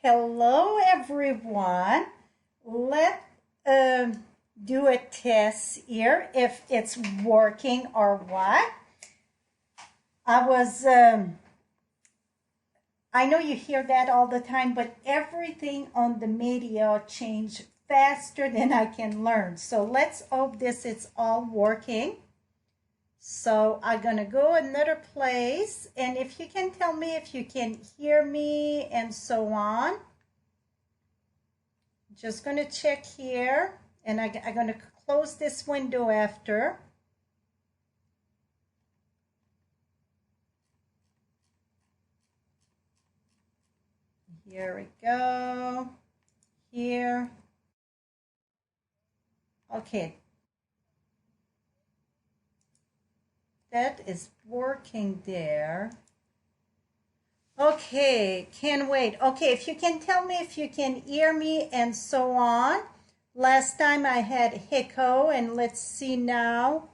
Hello, everyone. Let's do a test here if it's working or what. I know you hear that all the time, but everything on the media changed faster than I can learn. So let's hope it's all working. So I'm gonna go another place, and if you can tell me if you can hear me and so on. Just gonna check here, and I'm gonna close this window after. Here we go. Here. Okay. That is working there. Okay, can't wait. Okay, if you can tell me if you can hear me and so on. Last time I had echo, and let's see now.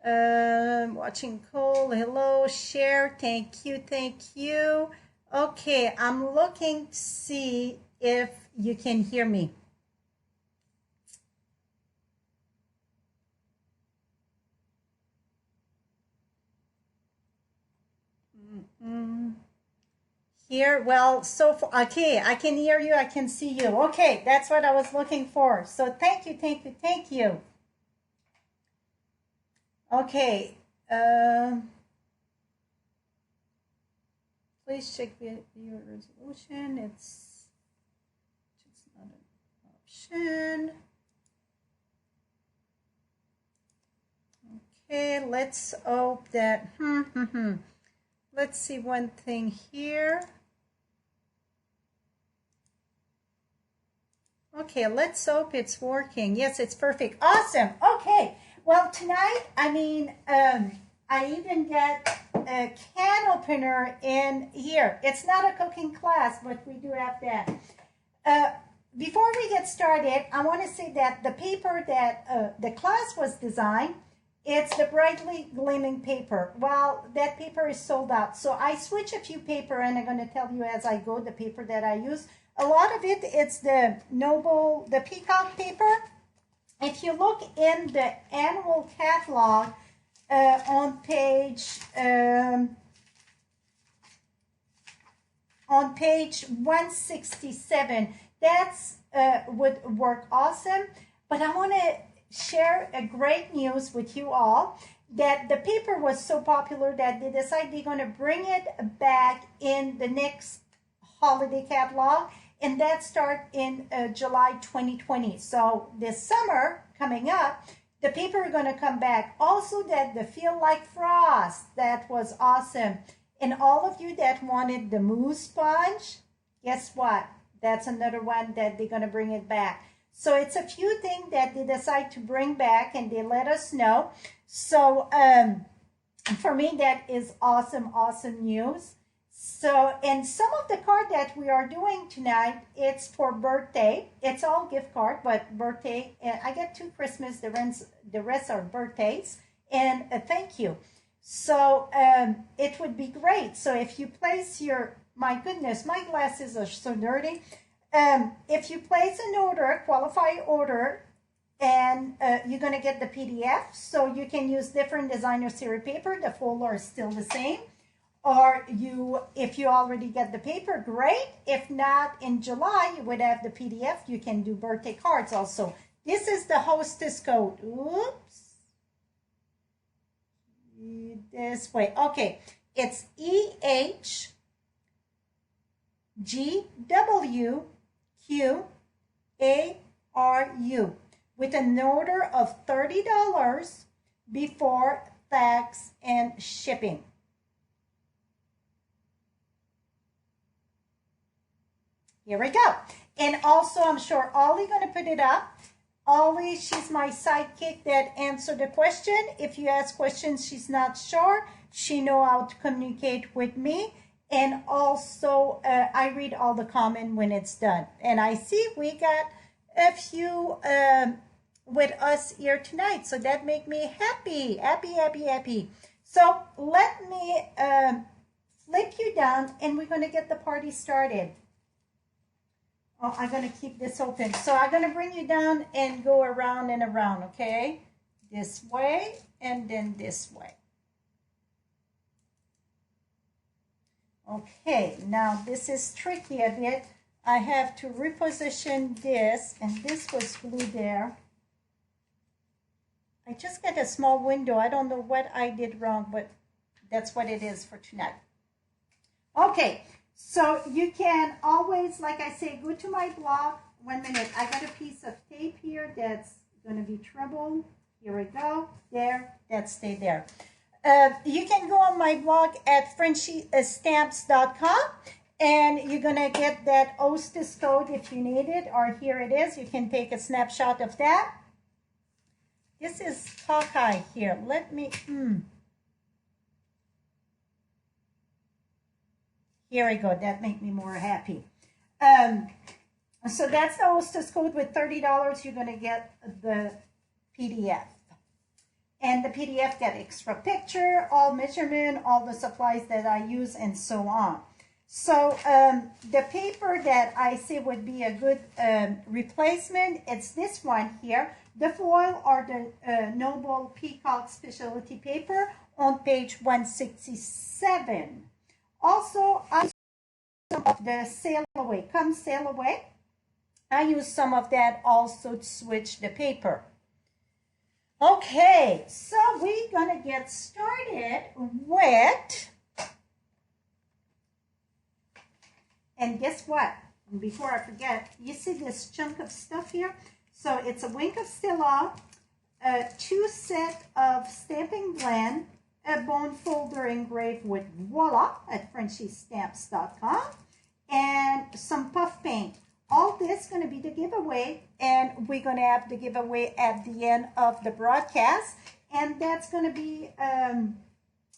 Watching Cole, hello, share, thank you, thank you. Okay, I'm looking to see if you can hear me. Here, well, so far, okay, I can hear you, I can see you. Okay, that's what I was looking for. So thank you, thank you, thank you. Okay, please check your resolution. It's just not an option. Okay, let's hope that, Let's see one thing here. Okay, let's hope it's working. Yes, it's perfect. Awesome. Okay. Well, tonight, I even get a can opener in here. It's not a cooking class, but we do have that. Before we get started, I want to say that the paper that the class was designed, it's the brightly gleaming paper. Well, that paper is sold out. So I switch a few paper, and I'm going to tell you as I go the paper that I use. A lot of it, it's the peacock paper. If you look in the annual catalog on page 167, that's would work awesome. But I want to share a great news with you all that the paper was so popular that they decided they're going to bring it back in the next holiday catalog, and that starts in July 2020. So this summer coming up, the paper is going to come back. Also, that the Feel Like Frost, that was awesome. And all of you that wanted the mousse sponge, guess what? That's another one that they're going to bring it back. So it's a few things that they decide to bring back, and they let us know. So for me, that is awesome, awesome news. So, and some of the card that we are doing tonight, it's for birthday. It's all gift card, but birthday. I get 2 Christmas. The rest are birthdays, and thank you. So it would be great. So if you place my goodness, my glasses are so dirty. If you place an order, qualified order, and you're going to get the PDF, so you can use different designer series paper. The folder is still the same. Or if you already get the paper, great. If not, in July, you would have the PDF. You can do birthday cards also. This is the hostess code. Oops. This way. Okay. It's EHGWQARU with an order of $30 before tax and shipping. Here we go. And also, I'm sure Ollie going to put it up. Ollie, she's my sidekick that answered the question. If you ask questions she's not sure, she know how to communicate with me. And also, I read all the comments when it's done. And I see we got a few with us here tonight. So that make me happy, happy, happy, happy. So let me flip you down, and we're going to get the party started. Oh, I'm going to keep this open. So I'm going to bring you down and go around and around, okay? This way and then this way. Okay, now this is tricky a bit. I have to reposition this, and this was glued there. I just got a small window. I don't know what I did wrong, but that's what it is for tonight. Okay, so you can always, like I say, go to my blog. 1 minute, I got a piece of tape here that's going to be trebled. Here we go. There, that stayed there. You can go on my blog at FrenchieStamps.com, and you're going to get that hostess code if you need it, or here it is. You can take a snapshot of that. This is cockeye here. Let me, Here we go. That made me more happy. So that's the hostess code. With $30, you're going to get the PDF. And the PDF got extra picture, all measurement, all the supplies that I use, and so on. So the paper that I say would be a good replacement, it's this one here, the foil or the Noble Peacock Specialty Paper on page 167. Also, I some of the Sail Away, Come Sail Away. I use some of that also to switch the paper. Okay, so we're going to get started with, and guess what? Before I forget, you see this chunk of stuff here? So it's a wink of Stella, 2 set of stamping blend, a bone folder engraved with voila at FrenchieStamps.com, and some puff paint. All this going to be the giveaway, and we're going to have the giveaway at the end of the broadcast, and that's going to be,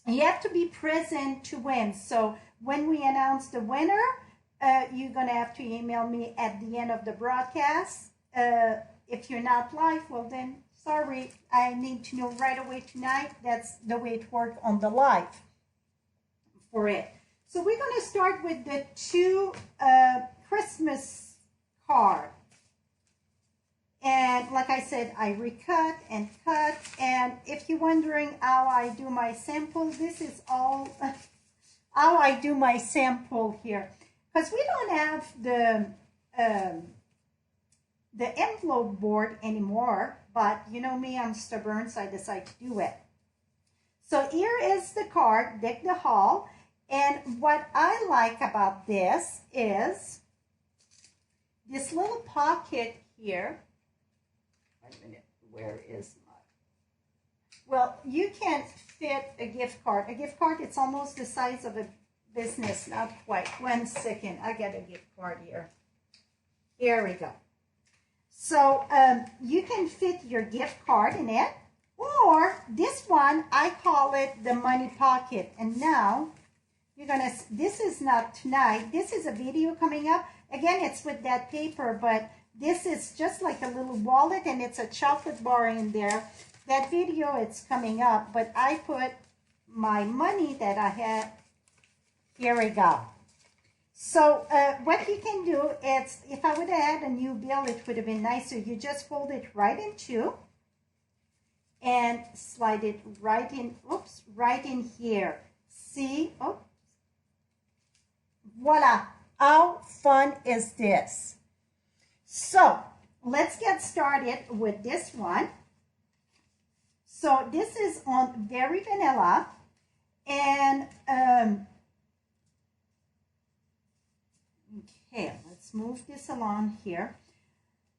you have to be present to win. So when we announce the winner, you're going to have to email me at the end of the broadcast. If you're not live, well then, sorry, I need to know right away tonight. That's the way it worked on the live for it. So we're going to start with the 2 Christmas card. And like I said, I recut and cut. And if you're wondering how I do my sample, this is all how I do my sample here. Because we don't have the envelope board anymore. But you know me, I'm stubborn, so I decided to do it. So here is the card, Deck the Hall. And what I like about this is this little pocket here. Wait a minute, where is my? Well, you can fit a gift card. A gift card, it's almost the size of a business, not quite. 1 second, I got a gift card here. Here we go. So you can fit your gift card in it, or this one, I call it the money pocket. And now, you're gonna, this is not tonight, this is a video coming up. Again, it's with that paper, but this is just like a little wallet, and it's a chocolate bar in there. That video, it's coming up, but I put my money that I had. Here we go. So what you can do is, if I would have had a new bill, it would have been nicer. You just fold it right in 2 and slide it right in, oops, right in here. See? Oh, voila. How fun is this? So let's get started with this one. So this is on Very Vanilla, and okay, let's move this along here.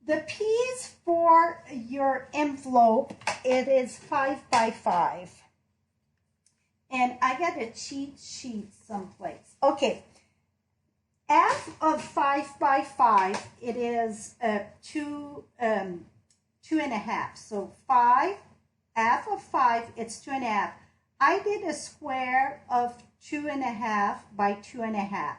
The piece for your envelope, it is 5 by 5, and I got a cheat sheet someplace. Okay. Half of 5 by 5, it is 2.5. So 5, half of 5, it's 2.5. I did a square of 2.5 by 2.5 to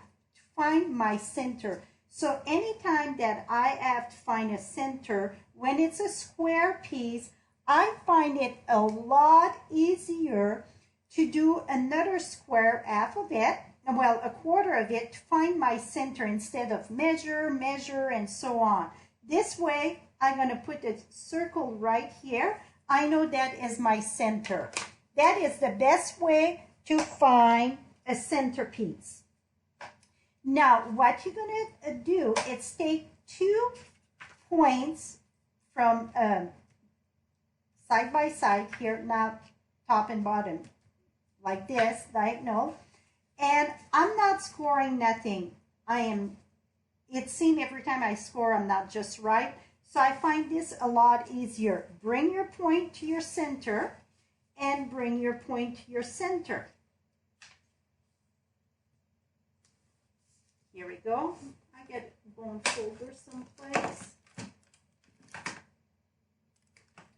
find my center. So anytime that I have to find a center, when it's a square piece, I find it a lot easier to do another square, half of it, well, a quarter of it to find my center instead of measure, measure, and so on. This way, I'm going to put a circle right here. I know that is my center. That is the best way to find a centerpiece. Now, what you're going to do is take 2 points from side by side here, now top and bottom, like this, diagonal. And I'm not scoring nothing. It seems every time I score, I'm not just right. So I find this a lot easier. Bring your point to your center and bring your point to your center. Here we go. I get bone folder someplace.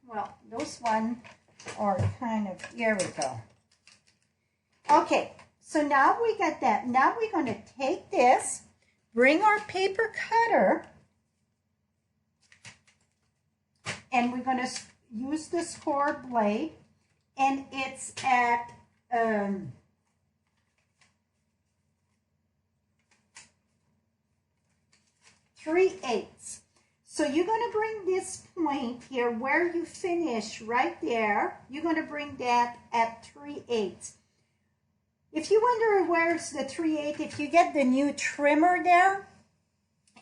Well, those one are kind of, here we go. Okay, so now we got that. Now we're going to take this, bring our paper cutter, and we're going to use the score blade, and it's at 3/8. So you're going to bring this point here where you finish right there. You're going to bring that at 3/8. If you wonder where's the 3/8, if you get the new trimmer there,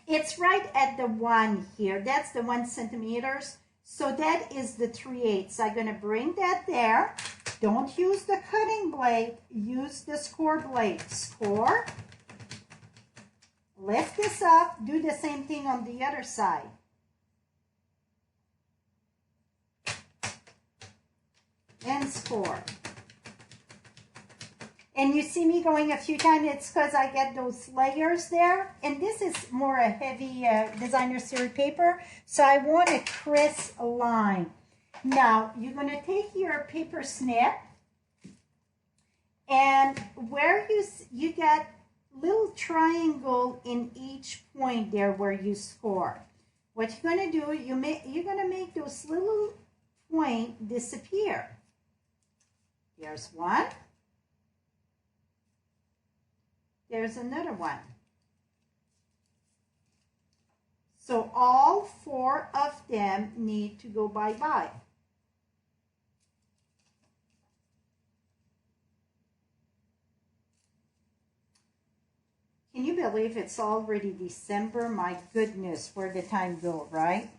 it's right at the 1 here. That's the 1 centimeters. So that is the 3/8. I'm going to bring that there. Don't use the cutting blade. Use the score blade. Score. Lift this up. Do the same thing on the other side. And score. And you see me going a few times, it's because I get those layers there. And this is more a heavy designer series paper, so I want a crisp line. Now, you're going to take your paper snip, and where you get little triangle in each point there where you score. What you're going to do, you're going to make those little points disappear. Here's one. There's another one. So all 4 of them need to go bye-bye. Can you believe it's already December? My goodness, where did time go, right?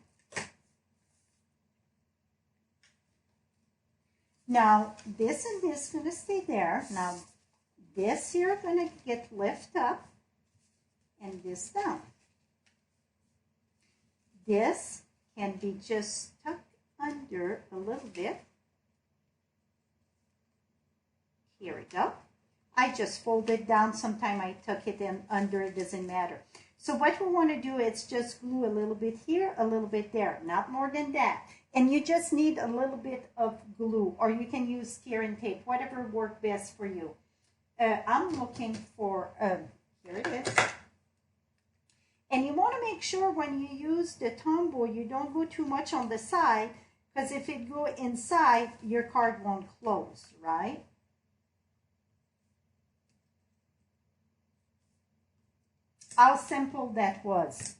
Now, this and this is going to stay there. Now, this here going to get lifted up and this down. This can be just tucked under a little bit. Here we go. I just folded down. Sometime I tuck it in under. It doesn't matter. So what we want to do is just glue a little bit here, a little bit there. Not more than that. And you just need a little bit of glue. Or you can use tear and tape. Whatever works best for you. I'm looking for, here it is. And you want to make sure when you use the tombow, you don't go too much on the side, because if it go inside, your card won't close, right? How simple that was.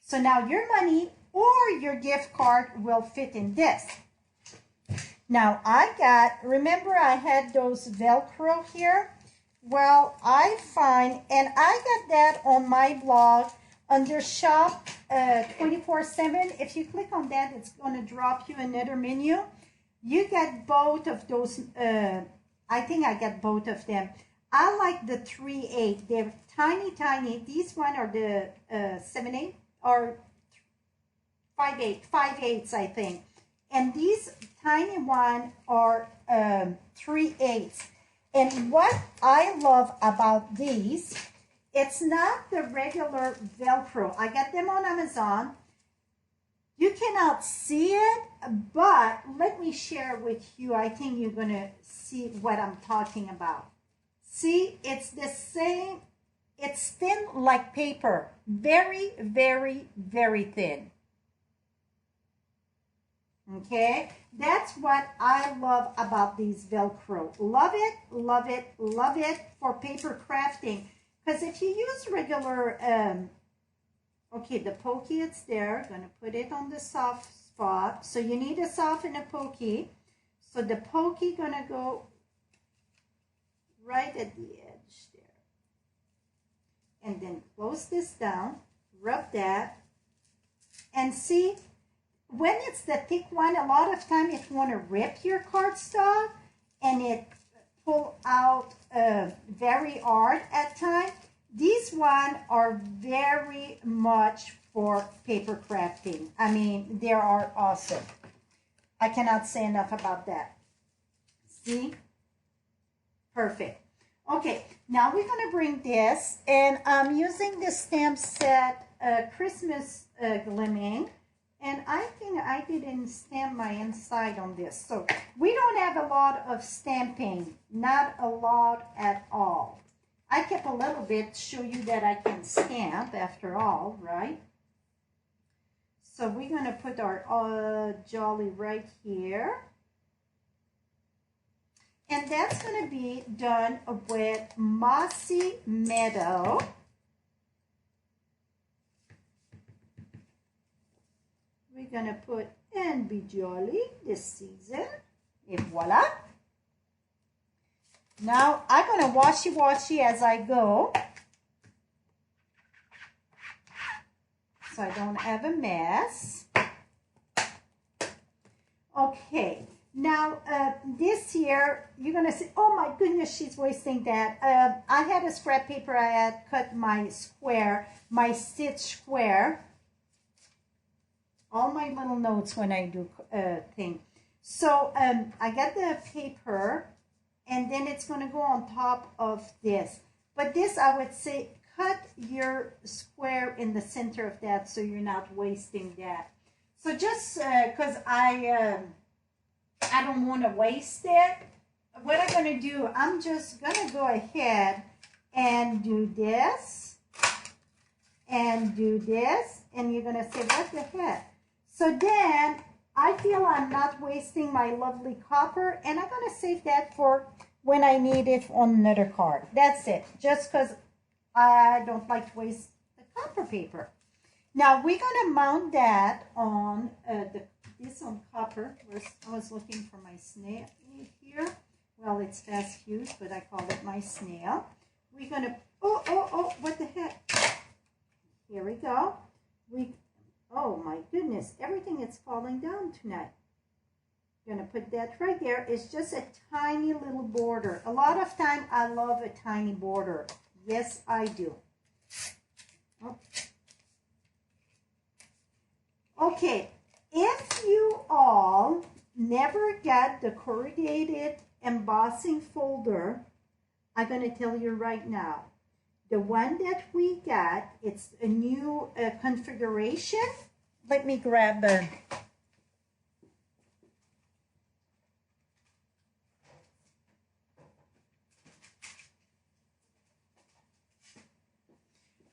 So now your money or your gift card will fit in this. Now remember I had those Velcro here? Well, I find, and I got that on my blog under shop 24/7. If you click on that, it's going to drop you another menu. You get both of those. I think I got both of them. I like the 3/8. They're tiny, tiny. These one are the 7/8 or 5/8, 5/8, I think. And these tiny one are 3/8. And what I love about these, it's not the regular Velcro. I got them on Amazon. You cannot see it, but let me share with you. I think you're going to see what I'm talking about. See, it's the same. It's thin like paper. Very, very, very thin. Okay, that's what I love about these Velcro. Love it, love it, love it for paper crafting. Because if you use regular, okay, the pokey, it's there. Gonna put it on the soft spot. So you need a soft and a pokey. So the pokey gonna go right at the edge there. And then close this down, rub that, and see, when it's the thick one, a lot of time it want to rip your cardstock and it pull out very hard at time. These one are very much for paper crafting. I mean, they are awesome. I cannot say enough about that. See? Perfect. Okay, now we're going to bring this, and I'm using the stamp set Christmas Gleaming. And I think I didn't stamp my inside on this. So we don't have a lot of stamping. Not a lot at all. I kept a little bit to show you that I can stamp after all, right? So we're going to put our jolly right here. And that's going to be done with Mossy Meadow. We're going to put and be jolly this season. Et voila. Now I'm going to washy as I go, so I don't have a mess. Okay. Now this here, you're going to say, oh my goodness, she's wasting that. I had a scrap paper. I had cut my square, my stitch square. All my little notes when I do thing. So I got the paper, and then it's going to go on top of this. But this, I would say, cut your square in the center of that so you're not wasting that. So just because I don't want to waste it, what I'm going to do, I'm just going to go ahead and do this, and do this, and you're going to say, what the heck? So then I feel I'm not wasting my lovely copper, and I'm going to save that for when I need it on another card. That's it, just because I don't like to waste the copper paper. Now we're going to mount that on this on copper. I was looking for my snail here. Well, it's fast fused, but I call it my snail. We're going to, oh, what the heck? Here we go. Oh my goodness, everything is falling down tonight. I'm going to put that right there. It's just a tiny little border. A lot of time I love a tiny border. Yes, I do. Oh. Okay, if you all never get the corrugated embossing folder, I'm going to tell you right now. The one that we got, it's a new configuration. Let me grab a...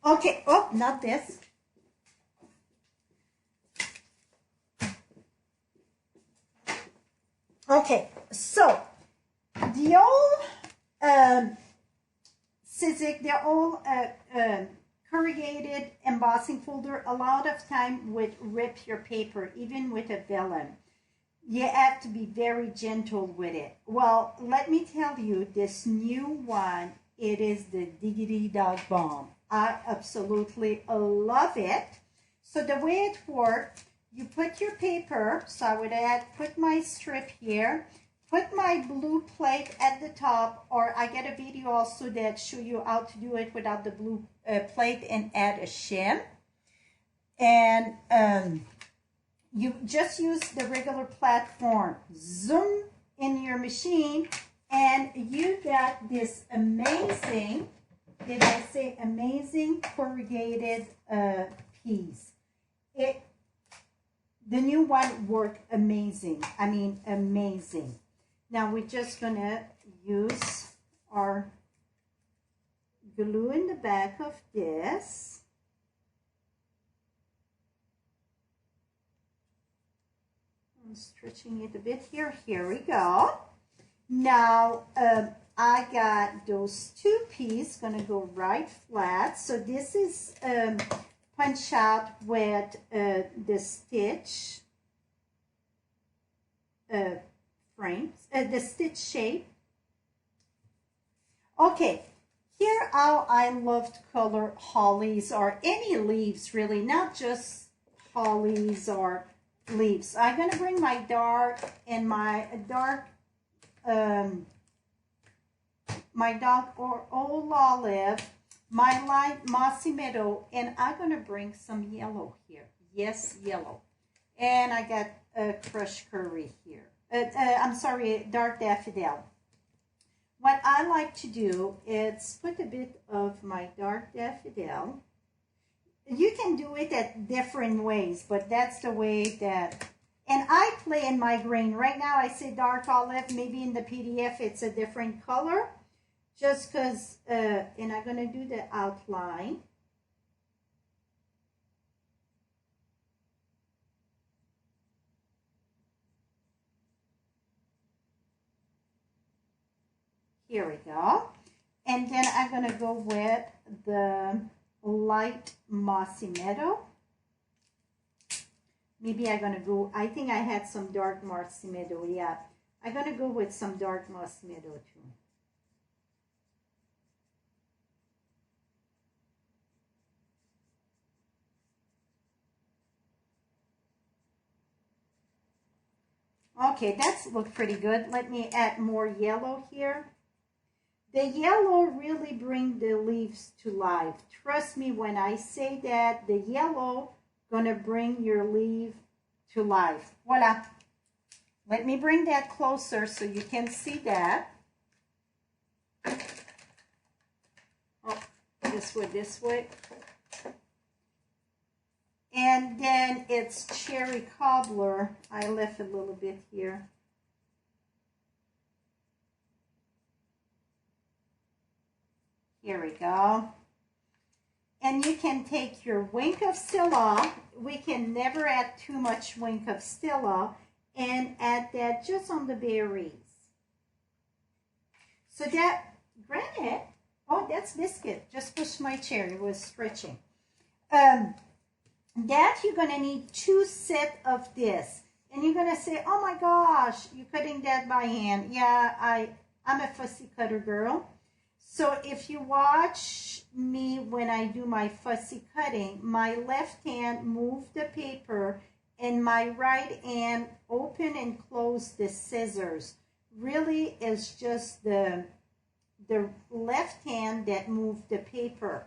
Okay, oh, not this. Okay, so the old the old corrugated embossing folder, a lot of time would rip your paper, even with a vellum. You have to be very gentle with it. Well, let me tell you, this new one, it is the diggity dog bomb. I absolutely love it. So the way it works, you put your paper, so I would put my strip here, put my blue plate at the top, or I get a video also that show you how to do it without the blue plate and add a shim. And you just use the regular platform, zoom in your machine, and you got this amazing, did I say amazing, corrugated piece. The new one worked amazing. I mean, amazing. Now we're just gonna use our glue in the back of this. I'm stretching it a bit here. Here we go. Now, I got those two pieces going to go right flat. So this is punch out with the stitch frames, the stitch shape. Okay, here how I love to color hollies or any leaves really, not just hollies or leaves. I'm going to bring my dark and my dark or old olive, my light mossy meadow, and I'm going to bring some yellow here. Yes, yellow. And I got crushed curry here. I'm sorry, dark daffodil. What I like to do is put a bit of my dark daffodil. You can do it at different ways, but that's the way that, and I play in my green. Right now I say dark olive, maybe in the PDF it's a different color, just because, and I'm going to do the outline. Here we go. And then I'm going to go with the light mossy meadow. Maybe I'm going to go, I think I had some dark mossy meadow. Yeah, I'm going to go with some dark mossy meadow too. Okay, that's looked pretty good. Let me add more yellow here. The yellow really brings the leaves to life. Trust me when I say that, the yellow gonna bring your leaf to life. Voila. Let me bring that closer so you can see that. Oh, this way. And then it's cherry cobbler. I left a little bit here. Here we go. And you can take your wink of Stella. We can never add too much wink of Stella, and add that just on the berries. So that, granted, oh, that's biscuit. Just push my chair. It was stretching. That you're going to need 2 sets of this. And you're going to say, oh my gosh, you're cutting that by hand. Yeah, I'm a fussy cutter girl. So if you watch me when I do my fussy cutting, my left hand move the paper and my right hand open and close the scissors. Really is just the left hand that moved the paper.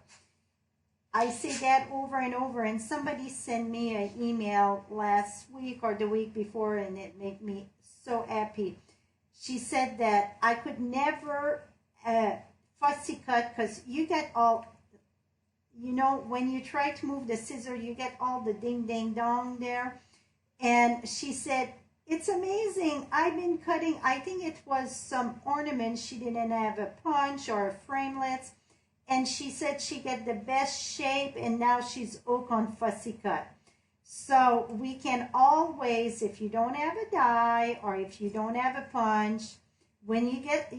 I say that over and over, and somebody sent me an email last week or the week before, and it made me so happy. She said that I could never fussy cut because you get all, you know, when you try to move the scissor, you get all the ding ding dong there. And she said, it's amazing. I've been cutting, I think it was some ornaments. She didn't have a punch or framelets. And she said she got the best shape, and now she's hooked on fussy cut. So we can always, if you don't have a die or if you don't have a punch, when you get the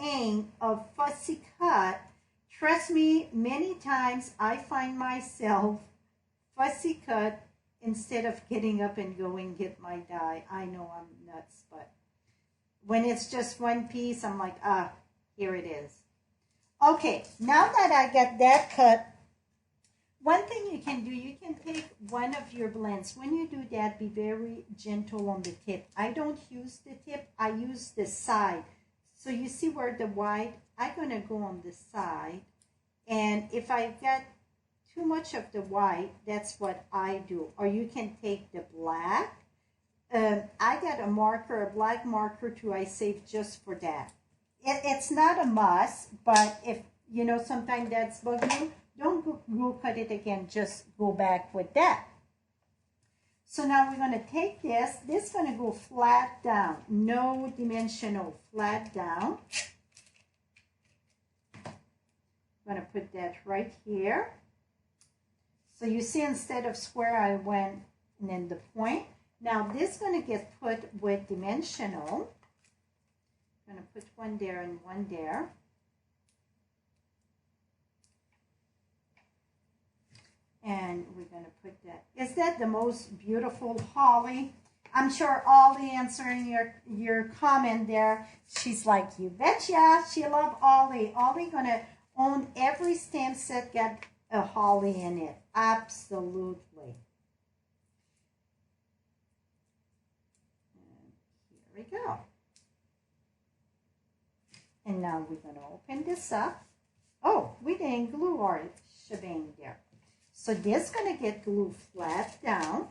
aim of fussy cut, trust me, many times I find myself fussy cut instead of getting up and going get my die. I know I'm nuts, but when it's just one piece, I'm like, here it is. Okay, now that I got that cut, one thing you can do, you can take one of your blends. When you do that, be very gentle on the tip. I don't use the tip, I use the side. So you see where the white, I'm going to go on the side. And if I get too much of the white, that's what I do. Or you can take the black. I got a marker, a black marker too, I saved just for that. It's not a must, but if, you know, sometimes that's bug you, don't go cut it again, just go back with that. So now we're going to take this. This is going to go flat down, no dimensional, flat down. I'm going to put that right here. So you see, instead of square, I went and then the point. Now this is going to get put with dimensional. I'm going to put one there and one there. And we're going to put that. Is that the most beautiful holly? I'm sure Ollie answering your comment there. She's like, you betcha. She love Ollie. Ollie going to own every stamp set got a holly in it. Absolutely. And here we go. And now we're going to open this up. Oh, we didn't glue our shebang there. So this is going to get glued flat down.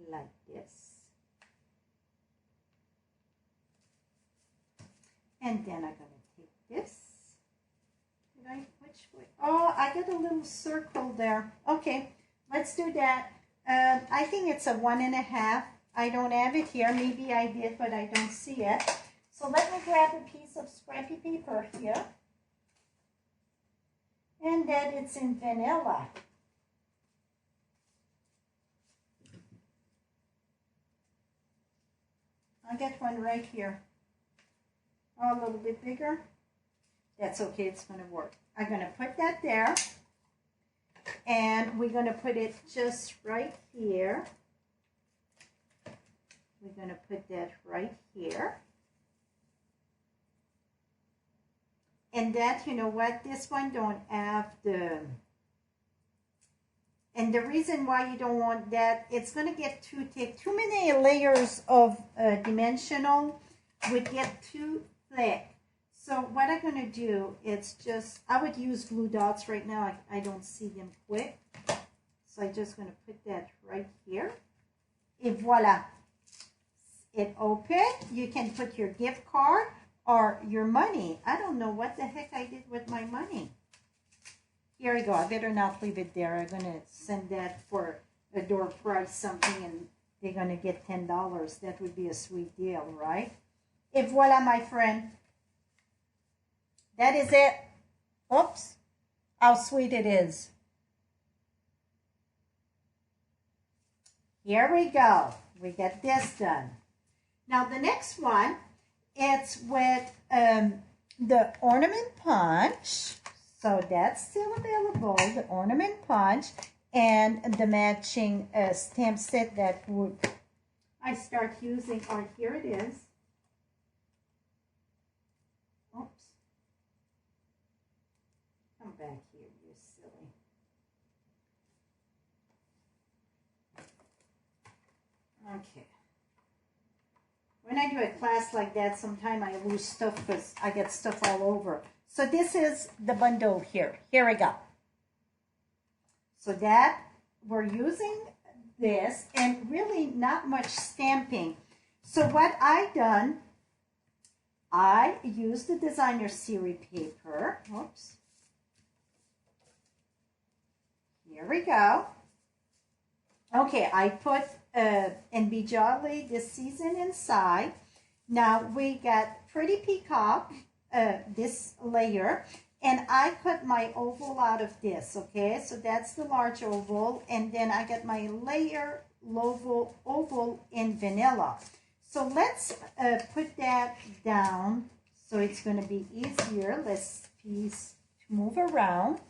Like this. And then I'm going to take this. Which way? Oh, I got a little circle there. Okay, let's do that. I think it's a 1.5. I don't have it here. Maybe I did, but I don't see it. So let me grab a piece of scrappy paper here. And then it's in vanilla. I'll get one right here. Oh, a little bit bigger. That's okay, it's going to work. I'm going to put that there. And we're going to put it just right here. We're going to put that right here. And that, you know what, this one don't have the, and the reason why you don't want that, it's going to get too thick. Too many layers of dimensional would get too thick. So what I'm going to do is just, I would use glue dots right now. I don't see them quick. So I'm just going to put that right here. Et voila. It open. You can put your gift card or your money. I don't know what the heck I did with my money. Here we go. I better not leave it there. I'm going to send that for a door price something and they're going to get $10. That would be a sweet deal, right? Et voila, my friend. That is it. Oops. How sweet it is. Here we go. We get this done. Now the next one, it's with the ornament punch. So that's still available, the ornament punch, and the matching stamp set that would I start using. Oh, here it is. Oops. Come back here, you silly. Okay. When I do a class like that, sometimes I lose stuff because I get stuff all over. So this is the bundle here. Here we go. So that we're using this and really not much stamping. So what I done, I used the designer series paper. Oops. Here we go. Okay, I put and Be Jolly this season inside. Now we got Pretty Peacock, this layer, and I cut my oval out of this, okay? So that's the large oval, and then I got my layer oval in vanilla. So let's put that down so it's going to be easier. Let's piece to move around.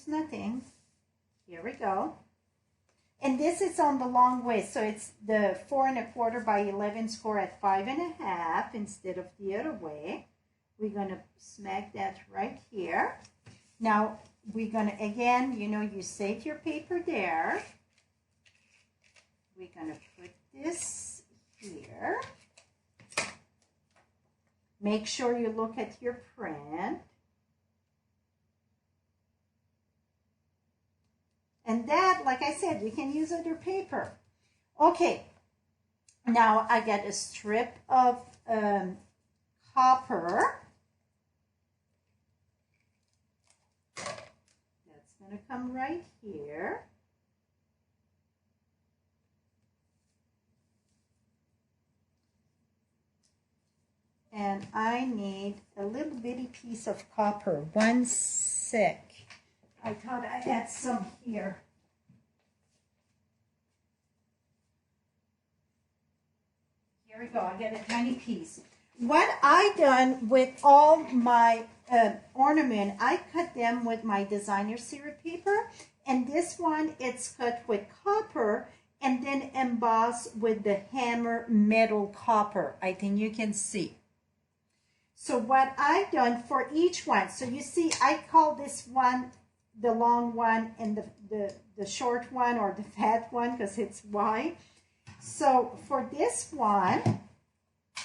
Nothing. Here we go. And this is on the long way, so it's the 4 1/4 by 11 score at 5 1/2 instead of the other way. We're going to smack that right here. Now we're going to, again, you know, you save your paper there. We're going to put this here. Make sure you look at your print. And that, like I said, you can use other paper. Okay, now I get a strip of copper. That's going to come right here. And I need a little bitty piece of copper, 1/6. I thought I had some here. Here we go, I get a tiny piece. What I done with all my ornament, I cut them with my designer syrup paper, and this one it's cut with copper and then embossed with the hammer metal copper. I think you can see. So what I've done for each one, so you see I call this one the long one and the short one, or the fat one, because it's wide. So for this one,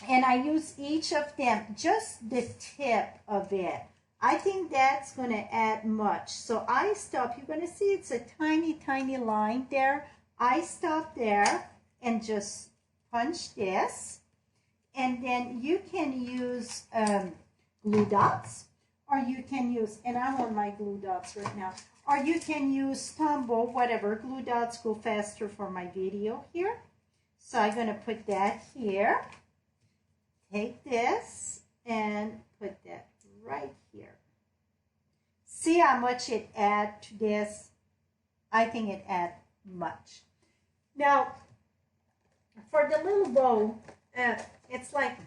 and I use each of them, just the tip of it. I think that's going to add much. So I stop. You're going to see it's a tiny, tiny line there. I stop there and just punch this. And then you can use glue dots, or you can use, and I'm on my glue dots right now, or you can use Tombow, whatever. Glue dots go faster for my video here. So I'm going to put that here. Take this and put that right here. See how much it adds to this? I think it adds much. Now, for the little bow, it's like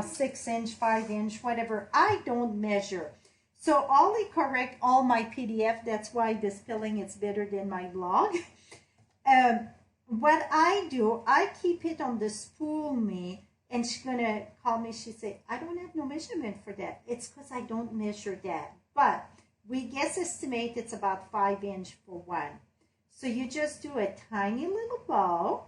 6 inch, 5 inch, whatever. I don't measure. So only correct all my PDF. That's why the spelling is better than my blog. What I do, I keep it on the spool me. And she's going to call me. She said, I don't have no measurement for that. It's because I don't measure that. But we guess estimate it's about 5 inch for one. So you just do a tiny little bow.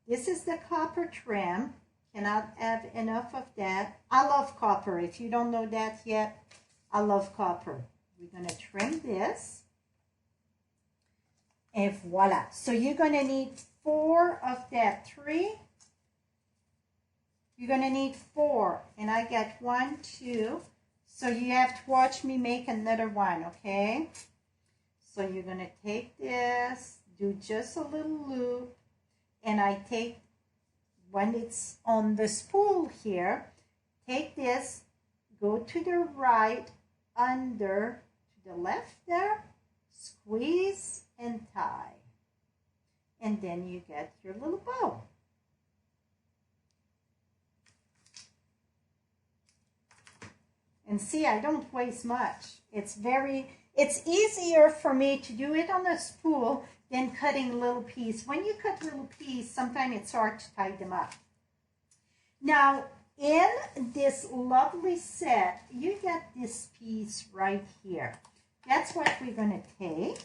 This is the copper trim. Cannot have enough of that. I love copper. If you don't know that yet, I love copper. We're going to trim this. And voila. So you're going to need 4 of that. 3. You're going to need 4. And I got 1, 2. So you have to watch me make another one, okay? So you're going to take this, do just a little loop. And I take, when it's on the spool here, take this, go to the right, under, to the left there, squeeze and tie. And then you get your little bow. And see, I don't waste much. It's easier for me to do it on a spool than cutting little pieces. When you cut little pieces, sometimes it's hard to tie them up. Now, in this lovely set, you get this piece right here. That's what we're going to take.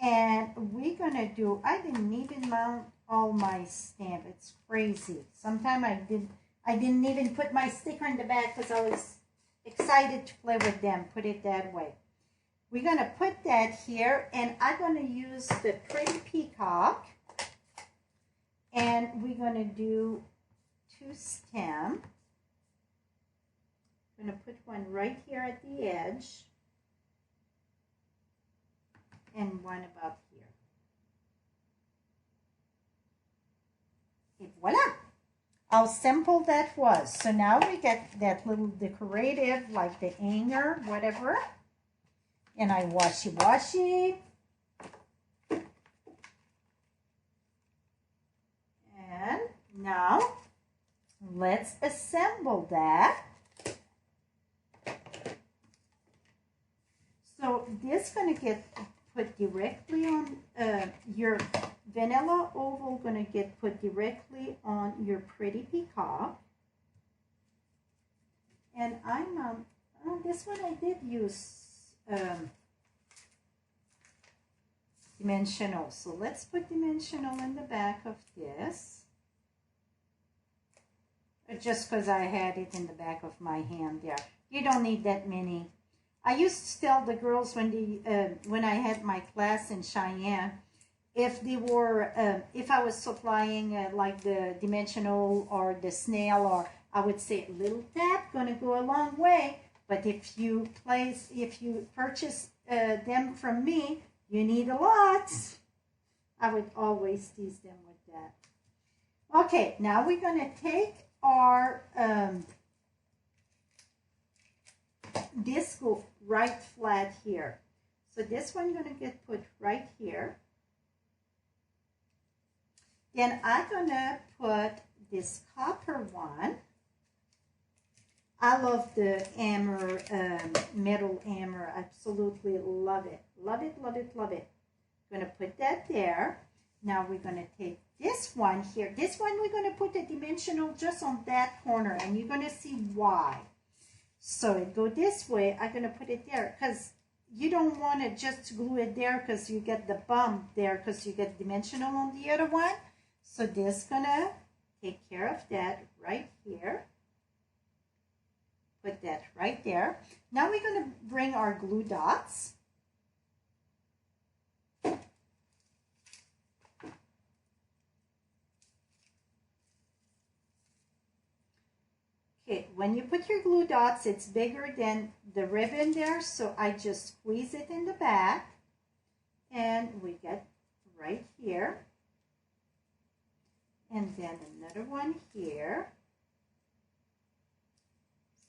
And we're going to do, I didn't even mount all my stamp. It's crazy. Sometimes I didn't even put my sticker in the back because I was excited to play with them. Put it that way. We're going to put that here, and I'm going to use the pretty peacock. And we're going to do 2 stems. I'm going to put one right here at the edge. And one about here. And voila! How simple that was. So now we get that little decorative, like the hanger, whatever. And I washy. And now, let's assemble that. So this is going to get put directly on your vanilla oval, going to get put directly on your pretty peacock. And I'm this one I did use dimensional. So let's put dimensional in the back of this. Just because I had it in the back of my hand there. You don't need that many. I used to tell the girls when I had my class in Cheyenne, if they were, if I was supplying like the dimensional or the snail, or I would say little tap, gonna go a long way. But if you purchase them from me, you need a lot. I would always tease them with that. Okay, now we're gonna take our this go right flat here. So this one gonna get put right here. Then I'm gonna put this copper one. I love the hammer, metal hammer. Absolutely love it. Love it, love it, love it. Gonna put that there. Now we're gonna take this one here. This one we're gonna put a dimensional just on that corner, and you're gonna see why. So it go this way. I'm gonna put it there because you don't want to just glue it there because you get the bump there because you get dimensional on the other one. So this gonna take care of that right here. Put that right there. Now we're gonna bring our glue dots. Okay, when you put your glue dots, it's bigger than the ribbon there, so I just squeeze it in the back, and we get right here, and then another one here.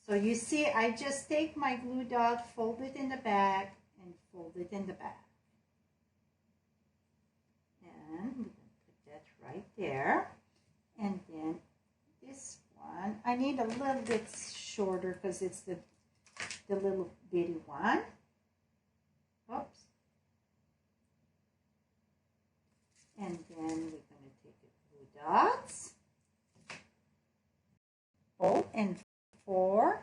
So you see, I just take my glue dot, fold it in the back, and fold it in the back. And we're going to put that right there, and then this one, I need a little bit shorter because it's the little bitty one. Oops. And then we're going to take the glue dots. Oh, and 4.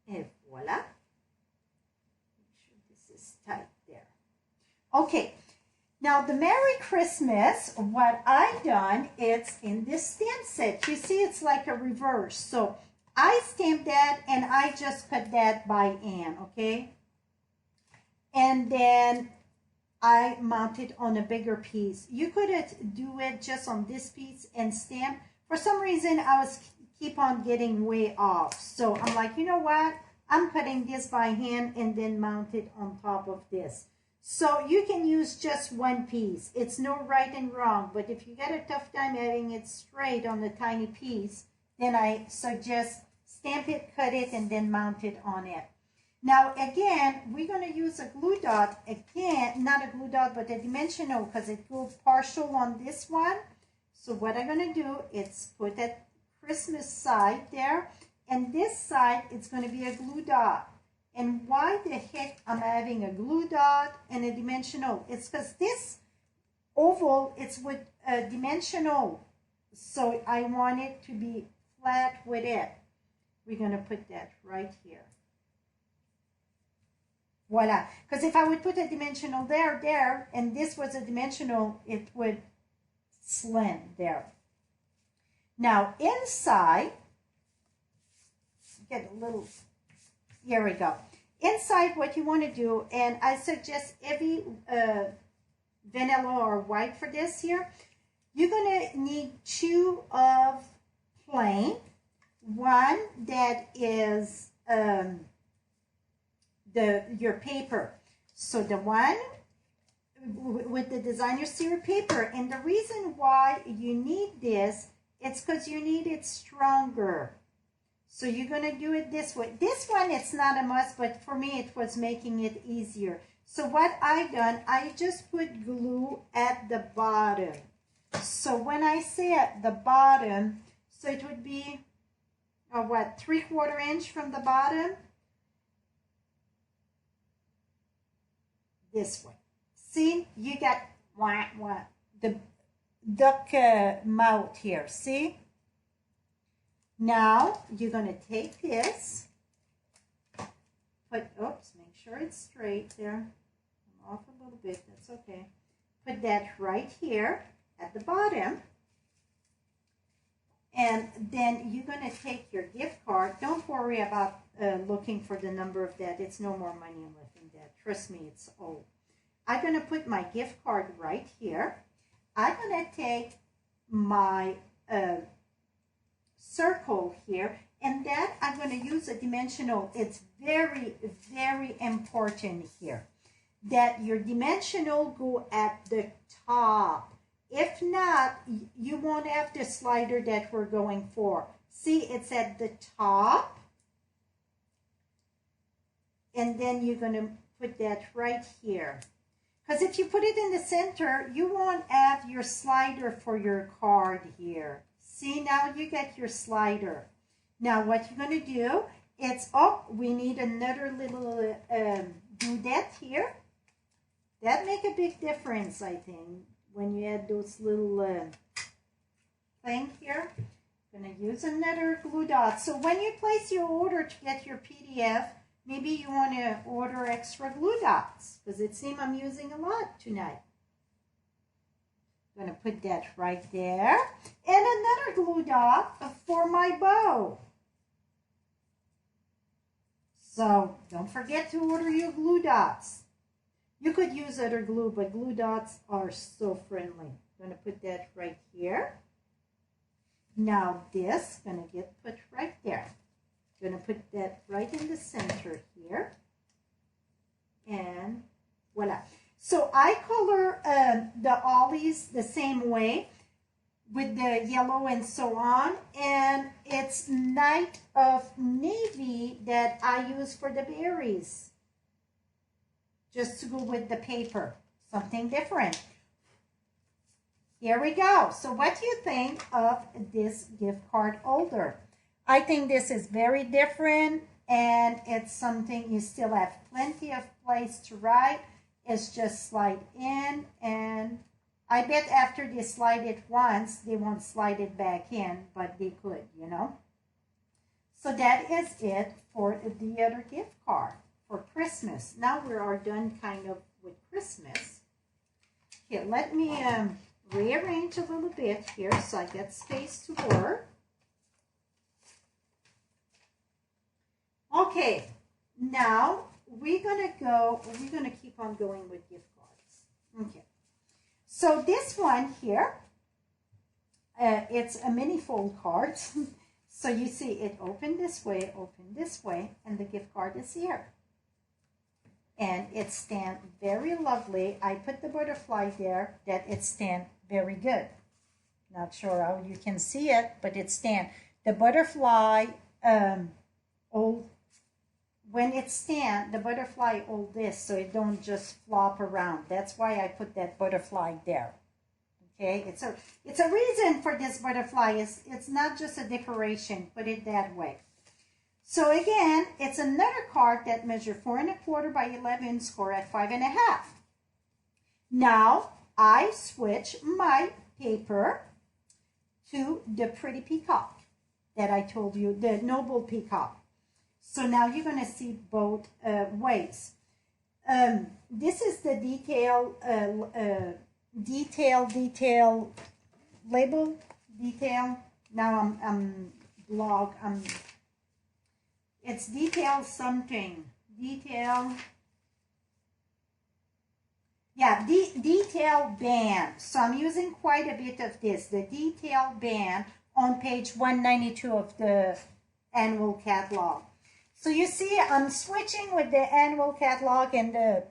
And voila. Make sure this is tight there. Okay. Now, the Merry Christmas, what I done, it's in this stamp set. You see, it's like a reverse. So, I stamped that, and I just cut that by hand, okay? And then I mounted on a bigger piece. You could do it just on this piece and stamp. For some reason, I was keep on getting way off. So, I'm like, you know what? I'm cutting this by hand and then mount it on top of this. So you can use just one piece. It's no right and wrong, but if you get a tough time having it straight on a tiny piece, then I suggest stamp it, cut it, and then mount it on it. Now again, we're going to use a glue dot, again, not a glue dot, but a dimensional because it goes partial on this one. So what I'm going to do is put that Christmas side there, and this side, it's going to be a glue dot. And why the heck I'm having a glue dot and a dimensional? It's because this oval, it's with a dimensional. So I want it to be flat with it. We're going to put that right here. Voila. Because if I would put a dimensional there, and this was a dimensional, it would slim there. Now inside, get a little... Here we go. Inside, what you want to do, and I suggest every vanilla or white for this here, you're going to need 2 of plain, 1 that is your paper. So the one with the designer series paper, and the reason why you need this, it's because you need it stronger. So you're going to do it this way. This one, it's not a must, but for me, it was making it easier. So what I done, I just put glue at the bottom. So when I say at the bottom, so it would be, what, 3/4 inch from the bottom? This way. See, you got the duck mouth here, see? Now, you're going to take this, oops, make sure it's straight there. I'm off a little bit, that's okay. Put that right here at the bottom. And then you're going to take your gift card. Don't worry about looking for the number of that. It's no more money left in that. Trust me, it's old. I'm going to put my gift card right here. I'm going to take my... circle here, and then I'm going to use a dimensional. It's very, very important here that your dimensional go at the top. If not, you won't have the slider that we're going for. See, it's at the top. And then you're going to put that right here. Because if you put it in the center, you won't have your slider for your card here. See, now you get your slider. Now what you're going to do, it's, oh, we need another little doodad here. That make a big difference, I think, when you add those little thing here. I'm going to use another glue dot. So when you place your order to get your PDF, maybe you want to order extra glue dots, because it seems I'm using a lot tonight. I'm going to put that right there. And another glue dot for my bow. So don't forget to order your glue dots. You could use other glue, but glue dots are so friendly. I'm going to put that right here. Now this is going to get put right there. I'm going to put that right in the center here. And voila. So I color the ollies the same way with the yellow and so on. And it's Night of Navy that I use for the berries. Just to go with the paper. Something different. Here we go. So what do you think of this gift card holder? I think this is very different, and it's something you still have plenty of place to write. It's just slide in, and I bet after they slide it once, they won't slide it back in, but they could, you know. So that is it for the other gift card for Christmas. Now we are done kind of with Christmas. Here, let me rearrange a little bit here so I get space to work. Okay, now we're gonna keep on going with gift cards. Okay, so this one here, it's a mini fold card. So you see it open this way, and the gift card is here. And it stands very lovely. I put the butterfly there that it stands very good. Not sure how you can see it, but it stands. The butterfly when it stands, the butterfly hold this so it don't just flop around. That's why I put that butterfly there. Okay, it's a reason for this butterfly. It's not just a decoration. Put it that way. So again, it's another card that measures 4 1/4 by 11, score at 5 1/2. Now I switch my paper to the pretty peacock that I told you, the noble peacock. So now you're going to see both ways. This is the detail label. Now it's detail something. Detail band. So I'm using quite a bit of this. The detail band on page 192 of the annual catalog. So you see, I'm switching with the annual catalog and the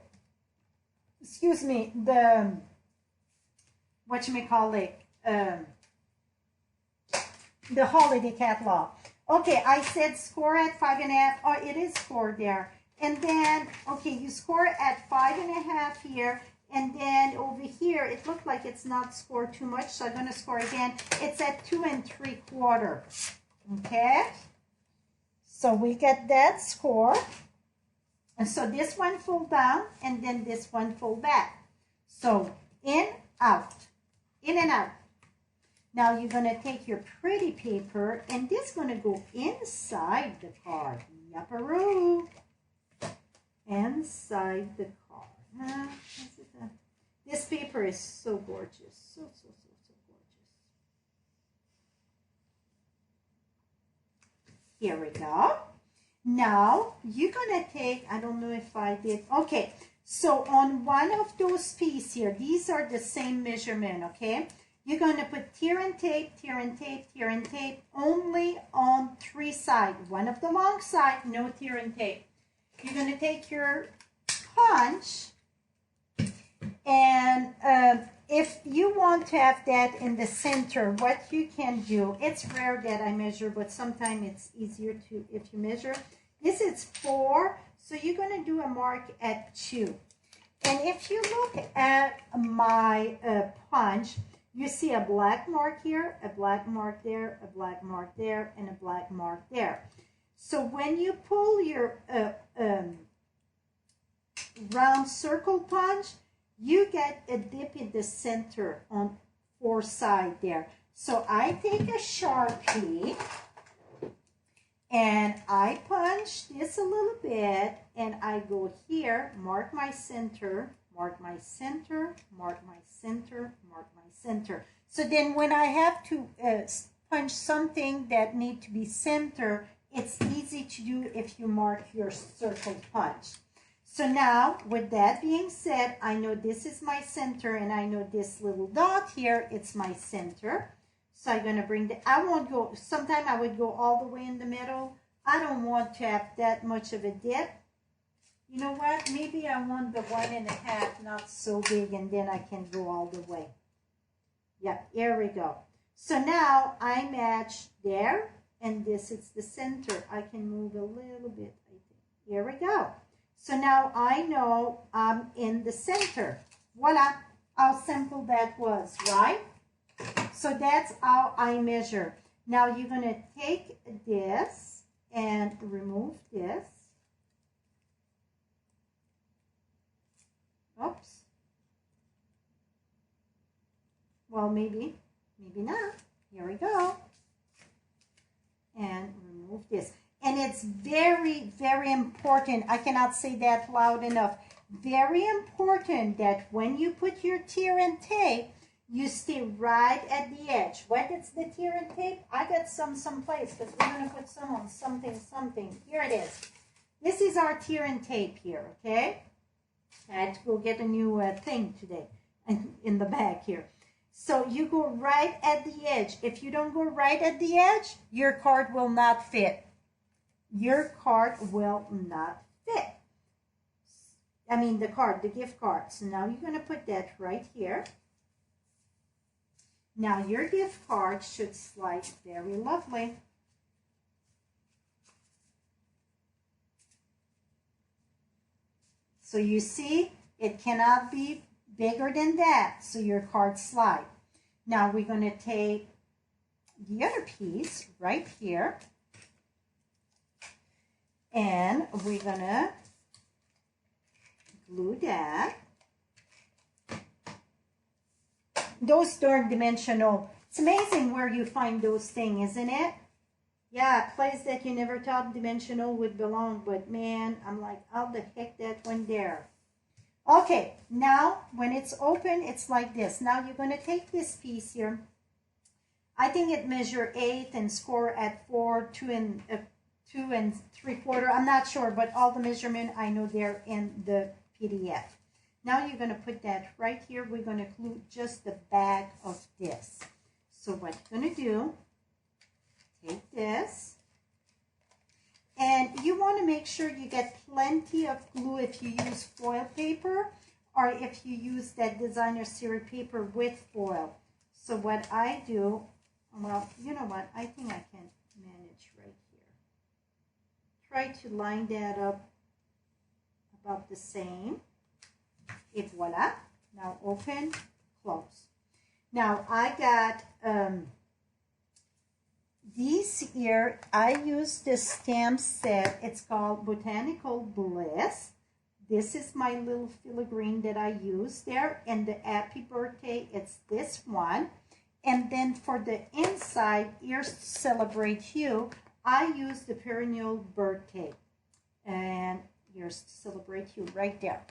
holiday catalog. Okay, I said score at 5 1/2. Oh, it is scored there. And then, okay, you score at 5 1/2 here. And then over here, it looked like it's not scored too much. So I'm going to score again. It's at 2 3/4. Okay. So we get that score. And so this one fold down, and then this one fold back. So in, out, in and out. Now you're going to take your pretty paper, and this is going to go inside the card. Yapparoo. Inside the card. This paper is so gorgeous. So gorgeous. Here we go. Now you're going to take, I don't know if I did. Okay, so on one of those pieces here, these are the same measurement, okay? You're going to put tear and tape, tear and tape, tear and tape only on 3 sides. One of the long side, no tear and tape. You're going to take your punch And if you want to have that in the center, what you can do, it's rare that I measure, but sometimes it's easier to, if you measure. This is 4, so you're going to do a mark at 2. And if you look at my punch, you see a black mark here, a black mark there, a black mark there, and a black mark there. So when you pull your round circle punch, you get a dip in the center on 4 sides there. So I take a Sharpie and I punch this a little bit, and I go here, mark my center, mark my center, mark my center, mark my center. So then when I have to punch something that need to be center, it's easy to do if you mark your circle punch. So now, with that being said, I know this is my center, and I know this little dot here, it's my center. So I'm going to bring the, I won't go, sometimes I would go all the way in the middle. I don't want to have that much of a dip. You know what? Maybe I want the 1.5, not so big, and then I can go all the way. Yeah, here we go. So now I match there, and this is the center. I can move a little bit, I think. Here we go. So now I know I'm in the center. Voila, how simple that was, right? So that's how I measure. Now you're going to take this and remove this. Oops. Well, maybe not. Here we go. And remove this. And it's very, very important. I cannot say that loud enough. Very important that when you put your tear and tape, you stay right at the edge. What is the tear and tape? I got some someplace, because we're going to put some on something. Here it is. This is our tear and tape here, okay? I had to go get a new thing today in the back here. So you go right at the edge. If you don't go right at the edge, your card will not fit. Your card will not fit. I mean the card, the gift card. So now you're going to put that right here. Now your gift card should slide very lovely. So you see, it cannot be bigger than that, so your card slide. Now we're going to take the other piece right here, and we're going to glue that. Those darn dimensional. It's amazing where you find those things, isn't it? Yeah, a place that you never thought dimensional would belong, but man, I'm like, how the heck that went there? Okay, now when it's open, it's like this. Now you're going to take this piece here. I think it measure 8 and score at 4, 2 and 3/4. I'm not sure, but all the measurement I know they're in the PDF. Now you're going to put that right here. We're going to glue just the back of this. So what you're going to do, take this, and you want to make sure you get plenty of glue if you use foil paper, or if you use that designer series paper with foil. So what I do, well, you know what, I think I can manage right here. Try to line that up about the same. Et voila. Now open, close. Now I got these here. I use the stamp set. It's called Botanical Bliss. This is my little filigree that I use there. And the Happy Birthday, it's this one. And then for the inside, Here's to Celebrate You, I use the Perennial Birthday. And Here's to Celebrate You right there.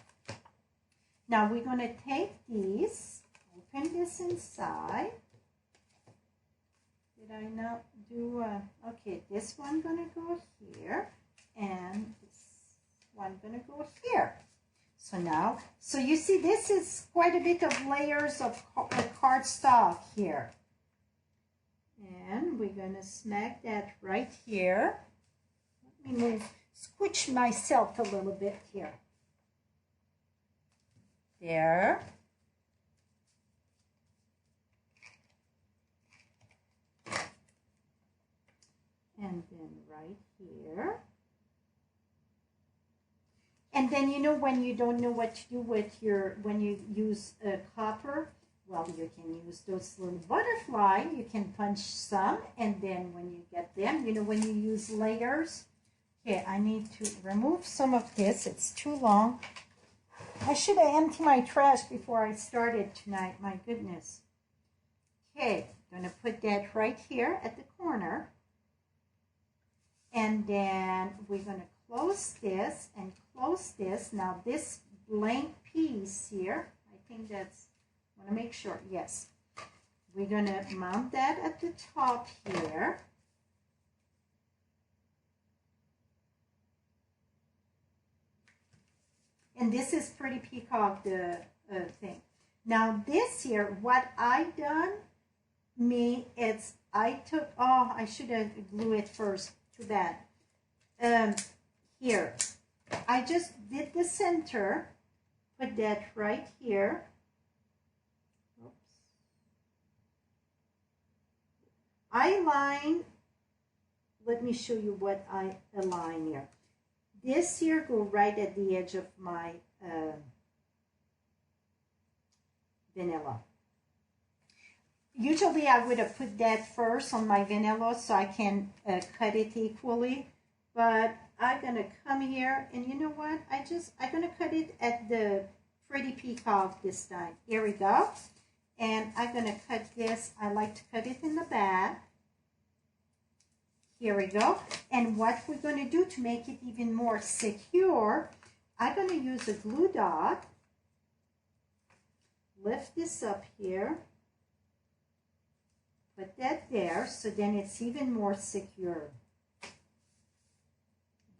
Now we're going to take these, open this inside. Did I not do, okay, this one going to go here, and this one going to go here. So now, so you see this is quite a bit of layers of cardstock here. And we're going to smack that right here. Let me squish myself a little bit here. There. and then right here. And then, you know, when you don't know what to do with your, when you use a copper, well, you can use those little butterfly. You can punch some, and then when you get them, you know, when you use layers. Okay, I need to remove some of this. It's too long. I should have emptied my trash before I started tonight. My goodness. Okay, I'm going to put that right here at the corner. And then we're going to close this and close this. Now this blank piece here, I think that's, I want to make sure, yes. We're going to mount that at the top here. And this is Pretty Peacock, the thing. Now this here, what I done, I took, oh, I should have glued it first, too bad. Here, I just did the center, put that right here. Oops. I line, let me show you what I align here. This here go right at the edge of my vanilla. Usually I would have put that first on my vanilla so I can cut it equally, but I'm gonna come here and you know what? I'm gonna cut it at the Pretty Peacock this time. Here we go. And I'm gonna cut this, I like to cut it in the back. Here we go. And what we're gonna do to make it even more secure, I'm gonna use a glue dot, lift this up here, put that there, so then it's even more secure.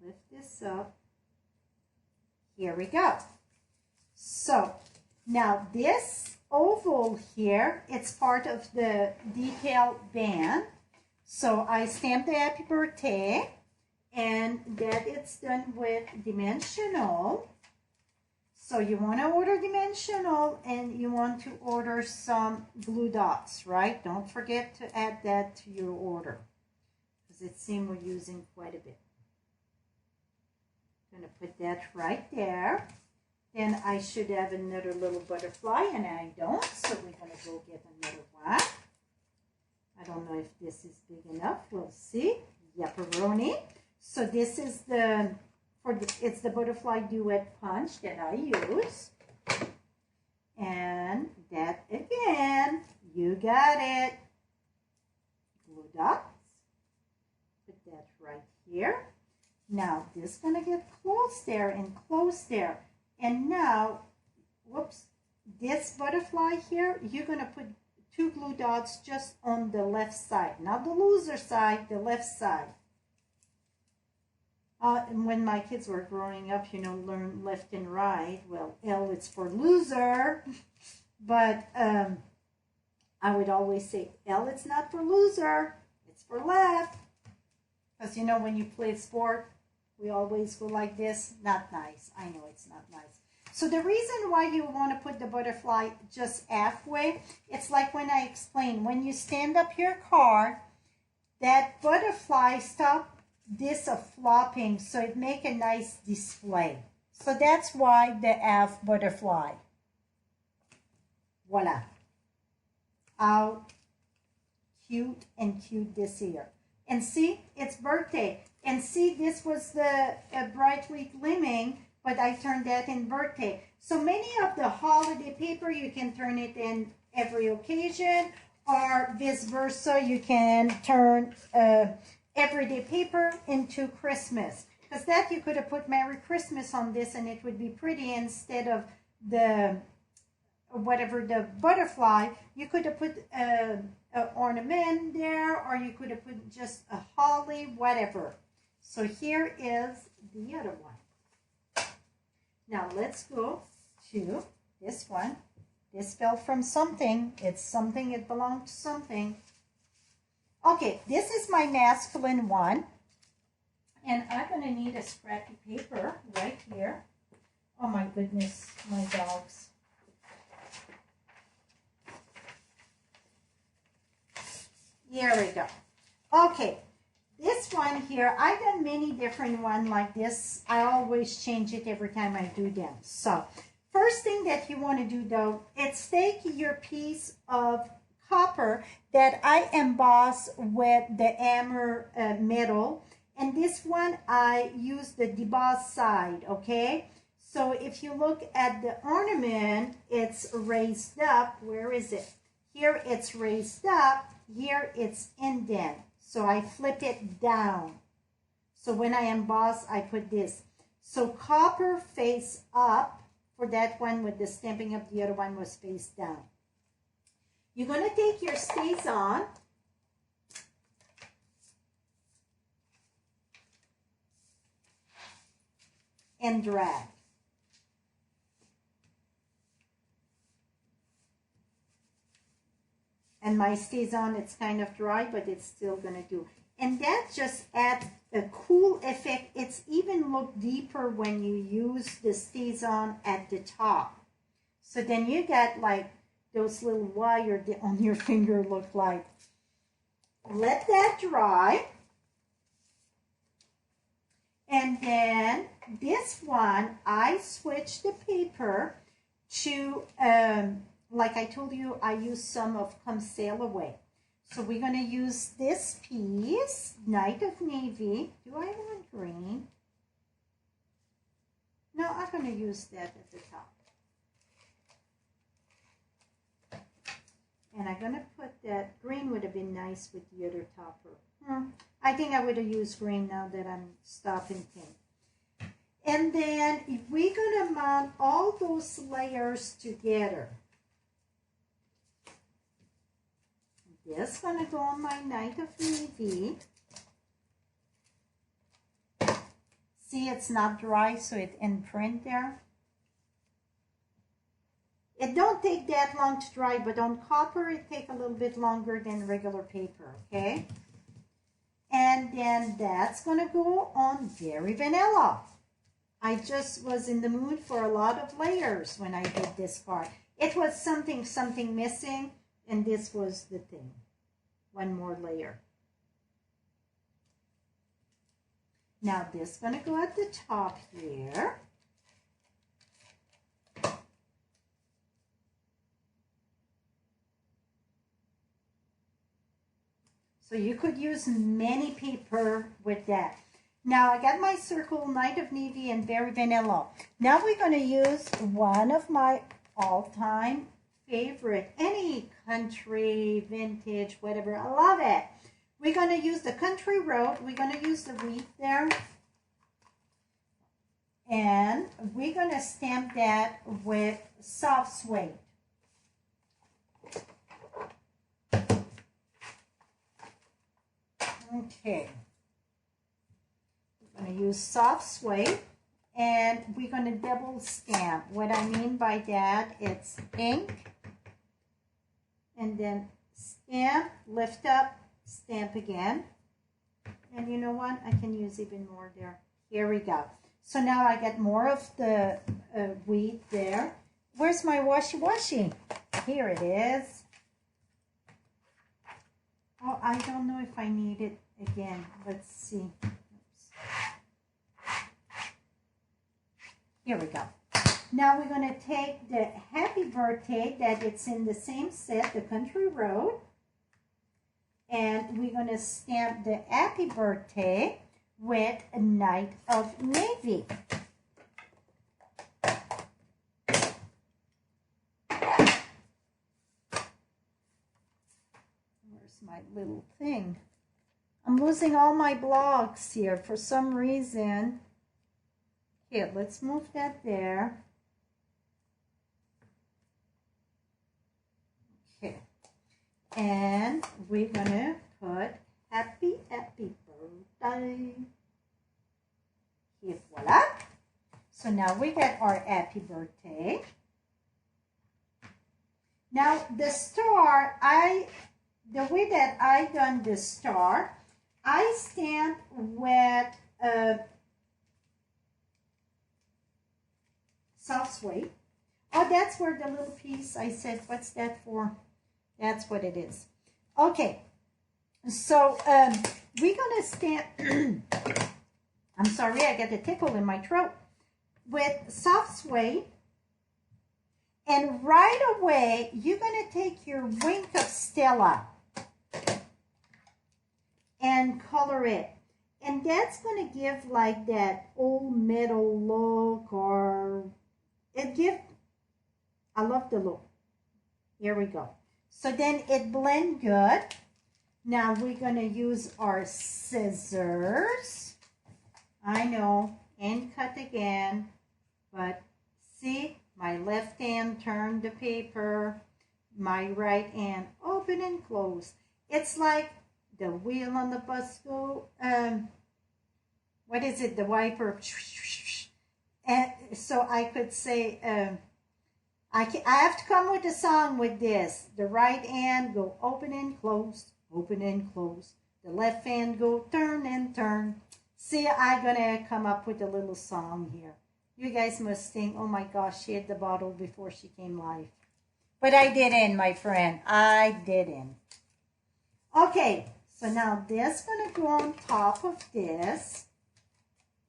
Lift this up. Here we go. So now this oval here, it's part of the detail band. So I stamped the happy birthday, and that it's done with dimensional. So you want to order dimensional, and you want to order some glue dots, right? Don't forget to add that to your order, because it seems we're using quite a bit. I'm going to put that right there. Then I should have another little butterfly, and I don't, so we're going to go get another one. I don't know if this is big enough. We'll see. Yapperoni. So this is it's the butterfly duet punch that I use. And that again, you got it. Glue dots. Put that right here. Now this is gonna get close there and close there. And now, whoops, this butterfly here, you're gonna put 2 glue dots just on the left side, not the loser side, the left side. And when my kids were growing up, you know, learn left and right. Well, L it's for loser, but I would always say L it's not for loser, it's for left. Because you know, when you play sport, we always go like this. Not nice. I know it's not nice. So the reason why you want to put the butterfly just halfway, it's like when I explained, when you stand up your card, that butterfly stop this of flopping, so it make a nice display. So that's why the half butterfly. Voila. How cute and cute this here. And see, it's birthday. And see, this was the Bright Week Gleaming, but I turned that in birthday. So many of the holiday paper, you can turn it in every occasion, or vice versa, you can turn everyday paper into Christmas. Because that you could have put Merry Christmas on this and it would be pretty instead of the, whatever, the butterfly. You could have put an ornament there, or you could have put just a holly, whatever. So here is the other one. Now let's go to this one. This fell from something. It's something, it belonged to something. Okay, this is my masculine one. And I'm going to need a scrappy paper right here. Oh my goodness, my dogs. Here we go. Okay, this one here. I've done many different ones like this. I always change it every time I do them. So first thing that you want to do though, it's take your piece of copper that I emboss with the hammer metal, and this one I use the deboss side, okay? So if you look at the ornament, it's raised up. Where is it? Here it's raised up, here it's indent. So I flip it down. So when I emboss, I put this. So copper face up for that one with the Stampin' Up. The other one was face down. You're going to take your StazOn and drag. And my StazOn, it's kind of dry, but it's still going to do. And that just adds a cool effect. It's even look deeper when you use the StazOn at the top. So then you get like those little wires on your finger look like. Let that dry. And then this one, I switch the paper to, like I told you, I use some of Come Sail Away. So we're going to use this piece, Night of Navy. Do I want green? No, I'm going to use that at the top. And I'm going to put that, green would have been nice with the other topper. I think I would have used green now that I'm stopping pink. And then we're going to mount all those layers together. This is going to go on my Night of Navy. See, it's not dry, so it imprint there. It don't take that long to dry, but on copper, it takes a little bit longer than regular paper, okay? And then that's going to go on Very Vanilla. I just was in the mood for a lot of layers when I did this part. It was something missing. And this was the thing. One more layer. Now this is going to go at the top here. So you could use many paper with that. Now I got my circle, Night of Navy, and Very Vanilla. Now we're going to use one of my all-time favorite, any country, vintage, whatever. I love it. We're going to use the Country Road. We're going to use the wreath there. And we're going to stamp that with soft suede. Okay. We're going to use soft suede. And we're going to double stamp. What I mean by that, it's ink. And then stamp, lift up, stamp again. And you know what? I can use even more there. Here we go. So now I get more of the wheat there. Where's my washi? Here it is. Oh, I don't know if I need it again. Let's see. Oops. Here we go. Now we're going to take the Happy Birthday that it's in the same set, the Country Road. And we're going to stamp the Happy Birthday with a Night of Navy. Where's my little thing? I'm losing all my blocks here for some reason. Here, let's move that there. Okay. And we're going to put happy birthday. Here, voila. So now we got our happy birthday. Now the star, the way that I done the star, I stamp with soft suede. Oh, that's where the little piece I said, what's that for? That's what it is. Okay, so we're gonna stamp, I'm sorry, I got a tickle in my throat, with soft suede. And right away, you're gonna take your Wink of Stella and color it. And that's gonna give like that old metal look, or I love the look. Here we go. So then it blend good. Now we're gonna use our scissors. I know, and cut again, but see, my left hand turned the paper, my right hand open and close. It's like the wheel on the bus go, what is it, the wiper, and so I could say, I have to come with a song with this. The right hand go open and close, open and close. The left hand go turn and turn. See, I'm gonna come up with a little song here. You guys must think, oh my gosh, she hit the bottle before she came live. But I didn't, my friend, I didn't. Okay, so now this gonna go on top of this.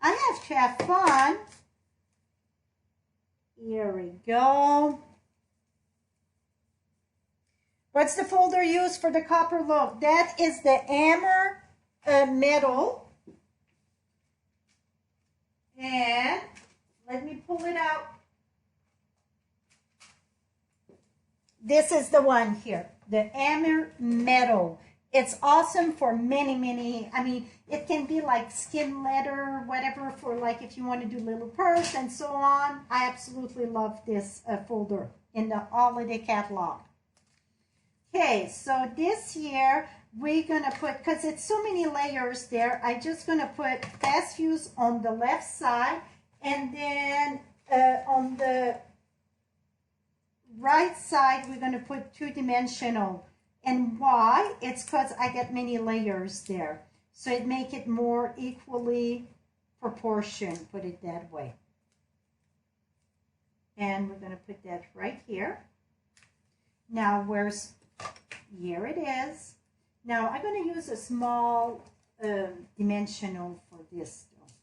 I have to have fun. Here we go. What's the folder used for the copper look? That is the Hammer metal. And let me pull it out. This is the one here, the Hammer metal. It's awesome for many, I mean, it can be like skin leather, whatever, for like if you want to do little purse and so on. I absolutely love this folder in the holiday catalog. Okay, so this here, we're gonna put, because it's so many layers there, I'm just gonna put fast fuse on the left side, and then on the right side, we're gonna put two-dimensional. And why? It's because I get many layers there. So it make it more equally proportioned, put it that way. And we're gonna put that right here. Now here it is. Now I'm gonna use a small dimensional for this though.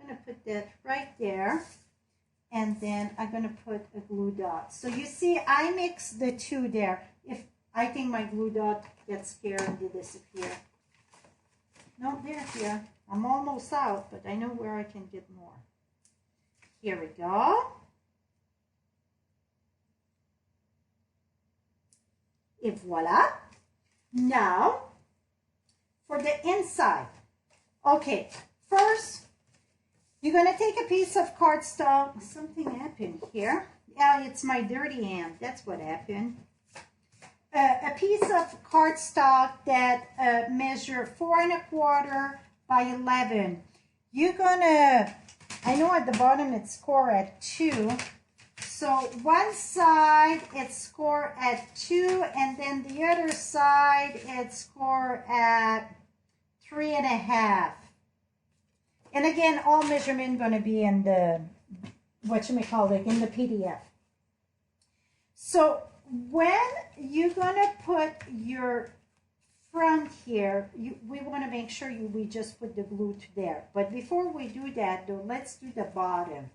I'm gonna put that right there. And then I'm gonna put a glue dot. So you see, I mix the two there. If I think my glue dot gets scared and they disappear. No, they're here. I'm almost out, but I know where I can get more. Here we go. Et voila. Now, for the inside. Okay, first, you're going to take a piece of cardstock. Something happened here. Yeah, it's my dirty hand. That's what happened. A piece of cardstock that measure 4 1/4 by 11. You're gonna, I know at the bottom it's scored at 2. So one side it's scored at 2, and then the other side it's scored at 3 1/2. And again, all measurement gonna be in the, whatchamacallit, in the PDF. So when you're gonna put your front here, we want to make sure we just put the glue to there. But before we do that though, let's do the bottom.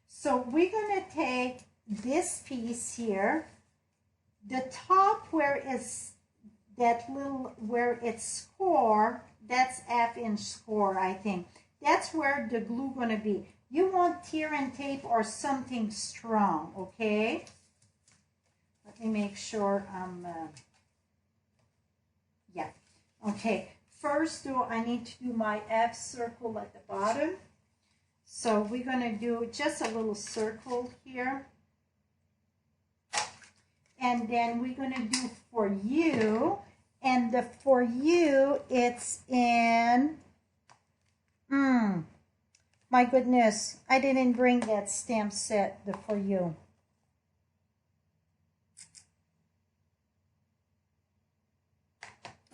So we're gonna take this piece here, the top where it's that little, where it's score, that's 1/2 inch score, I think. That's where the glue gonna be. You want tear and tape or something strong, okay? Let me make sure I'm, yeah. Okay, first though, I need to do my F circle at the bottom. So we're gonna do just a little circle here. And then we're gonna do for you. And the for you, it's in, my goodness, I didn't bring that stamp set, the for you.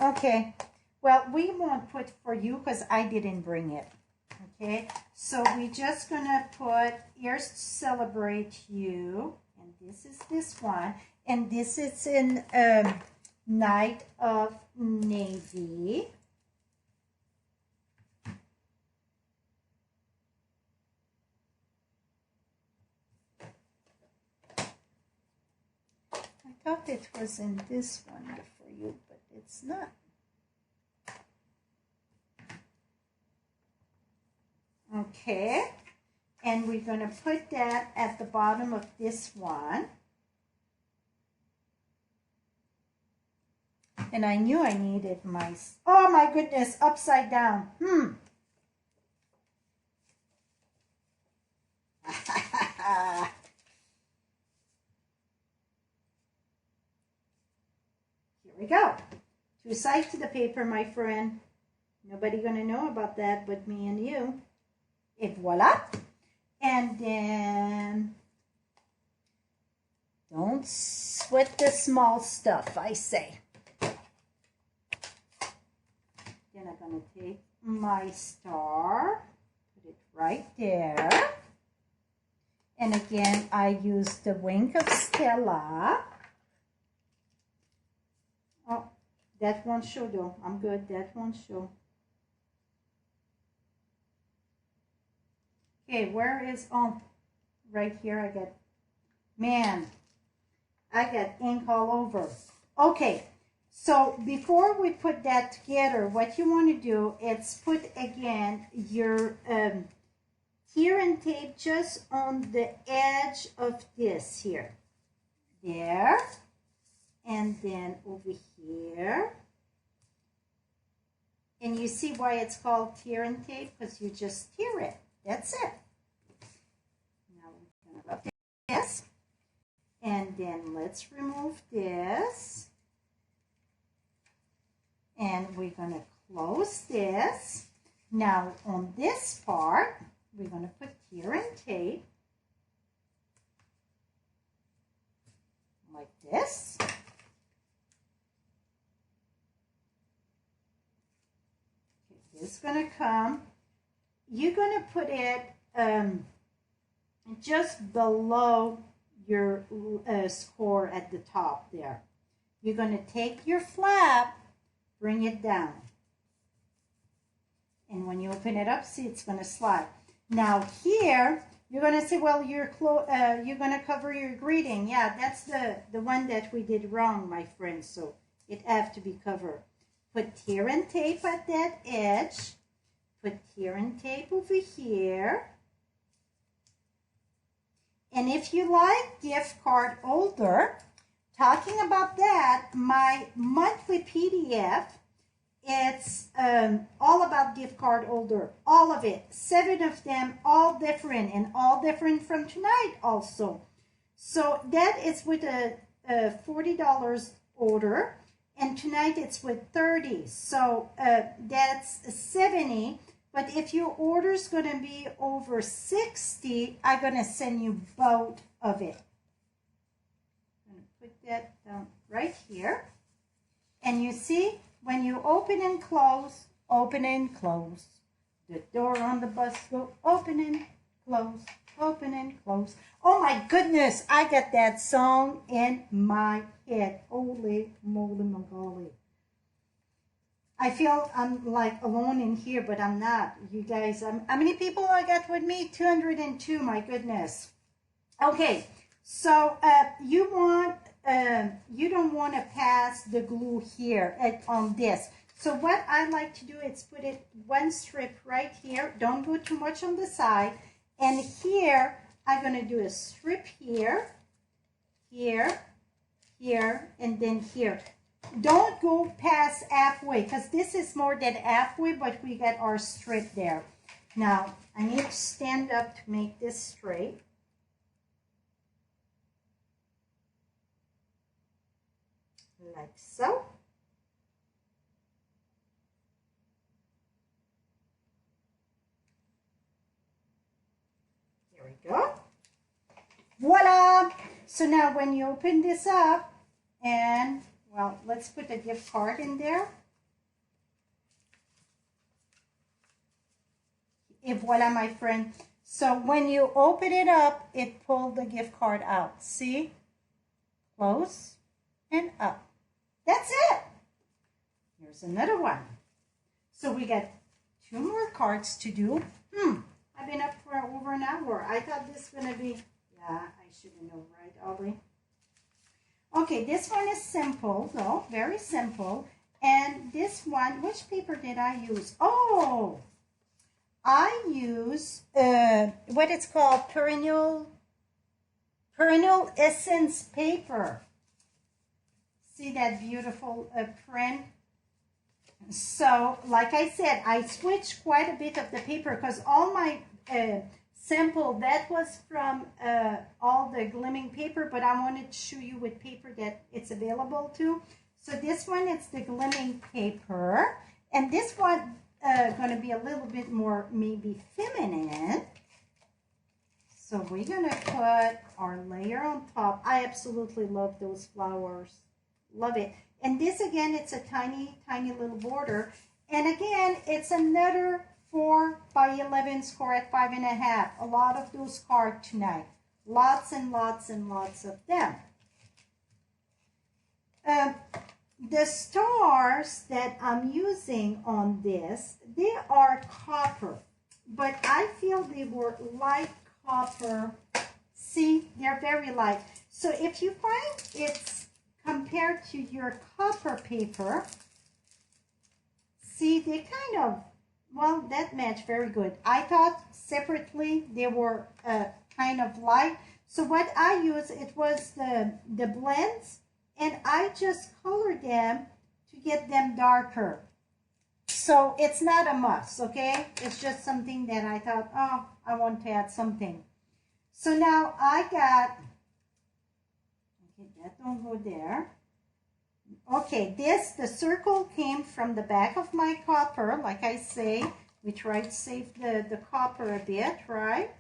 Okay, well, we won't put for you because I didn't bring it. Okay, so we're just gonna put, here's to celebrate you, and this is this one, and this is in Night of Navy. thought it was in this one for you, but it's not. Okay, and we're going to put that at the bottom of this one. And I knew I needed my, oh my goodness, upside down. Here we go. Two sides to the paper, my friend. Nobody gonna know about that but me and you. Et voila. And then, don't sweat the small stuff, I say. Then I'm going to take my star, put it right there. And again, I use the wing of Stella. Oh, that won't show though. I'm good, that won't show. Okay, where is, oh, right here I got, man, I got ink all over. Okay. So before we put that together, what you want to do is put again your tear and tape just on the edge of this here. There. And then over here. And you see why it's called tear and tape? Because you just tear it. That's it. Now we're going to rub this. And then let's remove this. And we're going to close this. Now on this part, we're going to put tear and tape. Like this. Okay, this is going to come. You're going to put it just below your score at the top there. You're going to take your flap, bring it down. And when you open it up, see, it's going to slide. Now here, you're going to say, well, you're going to cover your greeting. Yeah, that's the one that we did wrong, my friend. So it have to be covered. Put tear and tape at that edge. Put tear and tape over here. And if you like gift card holder, talking about that, my monthly PDF, it's all about gift card holder, all of it, 7 of them, all different, and all different from tonight also. So that is with a $40 order, and tonight it's with 30. So that's 70. But if your order is going to be over 60, I'm going to send you both of it. I'm going to put that down right here. And you see, when you open and close, the door on the bus go open and close, open and close. Oh my goodness, I got that song in my head. Holy moly moly. I feel I'm like alone in here, but I'm not. You guys, how many people I got with me? 202, my goodness. Okay, so you don't want to pass the glue here on this. So what I like to do is put it one strip right here. Don't go too much on the side. And here, I'm going to do a strip here, here, here, and then here. Don't go past halfway, because this is more than halfway, but we got our strip there. Now, I need to stand up to make this straight. Like so. Here we go. Voila! So now when you open this up, and well, let's put a gift card in there. Et voila, my friend. So when you open it up, it pulled the gift card out. See? Close and up. That's it. Here's another one. So we got 2 more cards to do. I've been up for over an hour. I thought this was going to be, yeah, I should have known, right, Aubrey? Okay, this one is simple though, very simple. And this one, which paper did I use? Oh, I use what it's called perennial essence paper. See that beautiful print? So, like I said, I switched quite a bit of the paper because all my sample, that was from all the Gleaming paper, but I wanted to show you with paper that it's available to. So this one, it's the Gleaming paper. And this one going to be a little bit more maybe feminine. So we're going to put our layer on top. I absolutely love those flowers. Love it. And this again, it's a tiny, tiny little border. And again, it's another 4 by 11 score at 5.5. A lot of those cards tonight. Lots and lots and lots of them. The stars that I'm using on this, they are copper. But I feel they were light copper. See, they're very light. So if you find it's compared to your copper paper, see, they kind of, well, that matched very good. I thought separately they were kind of light. So what I used, it was the blends, and I just colored them to get them darker. So it's not a must, okay? It's just something that I thought, oh, I want to add something. So now I got, okay, that don't go there. Okay, the circle came from the back of my copper. Like I say, we try to save the copper a bit, right?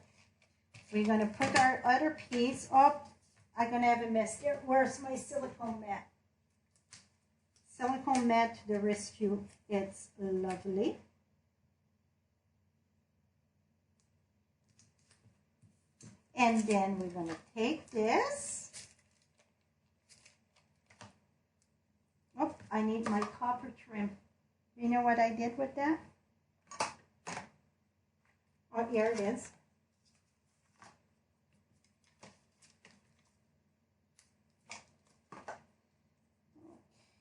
We're going to put our other piece up. I'm going to have a mess there. Where's my silicone mat? Silicone mat to the rescue. It's lovely. And then we're going to take this. Oh, I need my copper trim. You know what I did with that? Oh, here it is.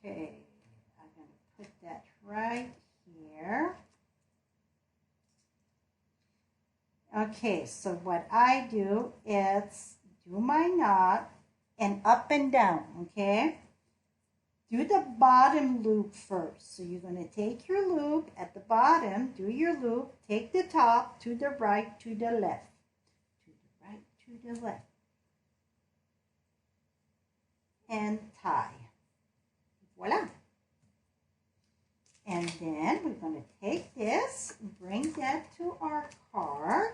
Okay, I'm going to put that right here. Okay, so what I do is do my knot and up and down, okay? Do the bottom loop first. So you're going to take your loop at the bottom, do your loop, take the top to the right, to the left, to the right, to the left, and tie. Voila. And then we're going to take this, bring that to our card.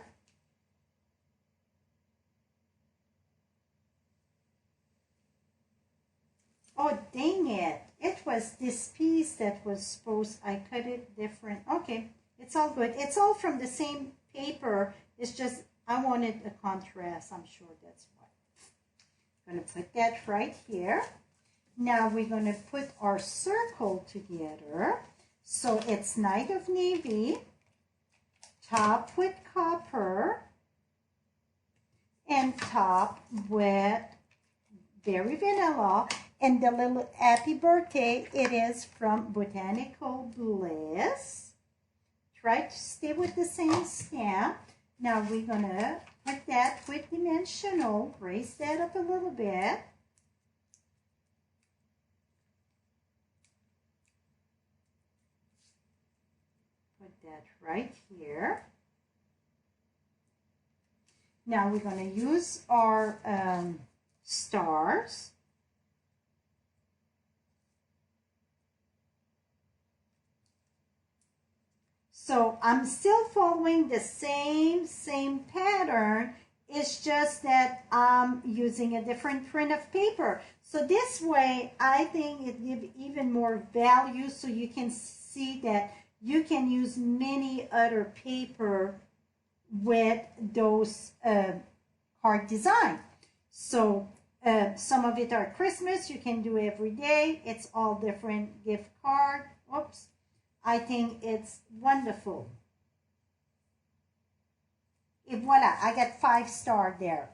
Oh, dang it. It was this piece that was supposed, I cut it different. Okay, it's all good. It's all from the same paper. It's just, I wanted a contrast. I'm sure that's why. I'm going to put that right here. Now we're going to put our circle together. So it's Night of Navy, top with copper, and top with Berry Vanilla. And the little happy birthday, it is from Botanical Bliss. Try to stay with the same stamp. Now we're going to put that with dimensional, raise that up a little bit. Put that right here. Now we're going to use our stars. So I'm still following the same pattern. It's just that I'm using a different print of paper. So this way, I think it gives even more value, so you can see that you can use many other paper with those card design. So some of it are Christmas. You can do every day. It's all different gift card. Oops. I think it's wonderful. Et voila, I got 5 stars there.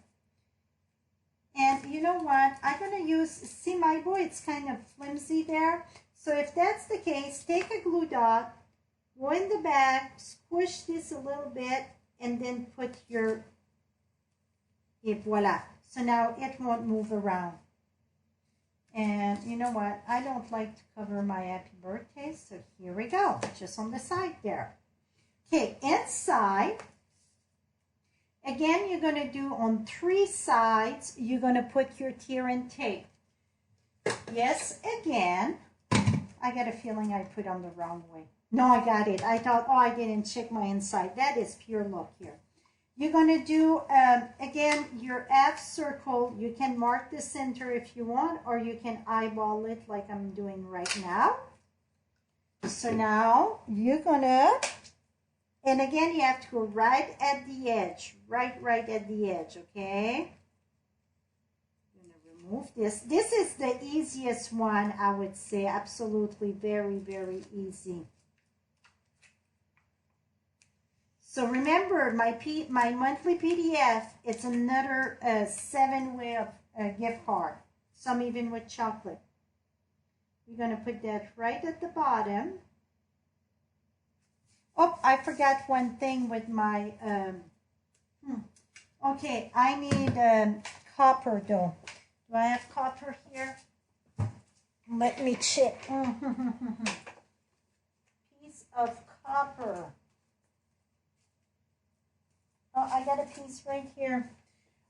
And you know what? I'm going to use, see my boy, it's kind of flimsy there. So if that's the case, take a glue dot, go in the back, squish this a little bit, and then put your, et voila. So now it won't move around. And you know what? I don't like to cover my happy birthday, so here we go, just on the side there. Okay, inside, again, you're going to do on 3 sides, you're going to put your tear and tape. Yes, again, I got a feeling I put on the wrong way. No, I got it. I thought, oh, I didn't check my inside. That is pure luck here. You're going to do, again, your half circle. You can mark the center if you want, or you can eyeball it like I'm doing right now. So now you're going to, and again, you have to go right at the edge, right at the edge, okay? I'm going to remove this. This is the easiest one, I would say. Absolutely very, very easy. So remember, my monthly PDF, it's another 7-way of gift card, some even with chocolate. We're going to put that right at the bottom. Oh, I forgot one thing with my, okay, I need copper though. Do I have copper here? Let me check. Piece of copper. Oh, I got a piece right here.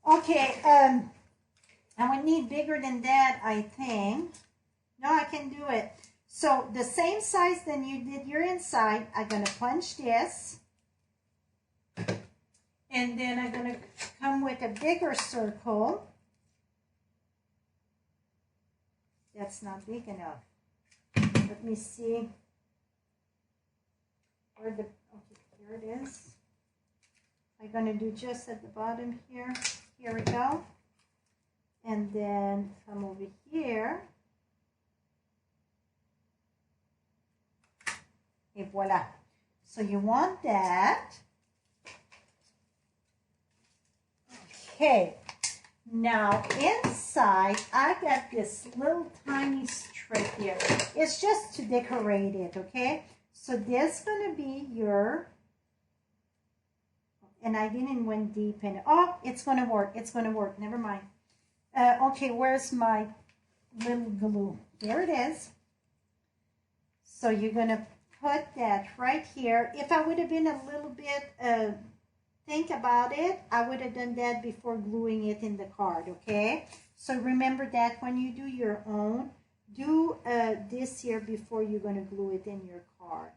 Okay, I would need bigger than that, I think. No, I can do it. So the same size than you did your inside, I'm going to punch this. And then I'm going to come with a bigger circle. That's not big enough. Let me see. Where the, okay, here it is. I'm going to do just at the bottom here. Here we go. And then come over here. Et voila. So you want that. Okay. Now inside, I got this little tiny strip here. It's just to decorate it, okay? So this is going to be your, and I didn't went deep in it. Oh, it's going to work. It's going to work. Never mind. Okay, where's my little glue? There it is. So you're going to put that right here. If I would have been a little bit, think about it, I would have done that before gluing it in the card, okay? So remember that when you do your own, do this here before you're going to glue it in your card.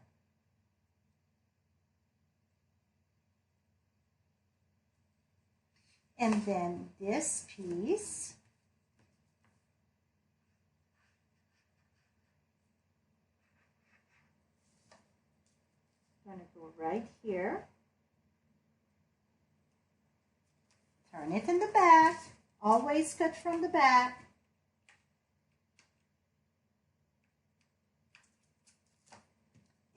And then this piece, I'm going to go right here. Turn it in the back. Always cut from the back.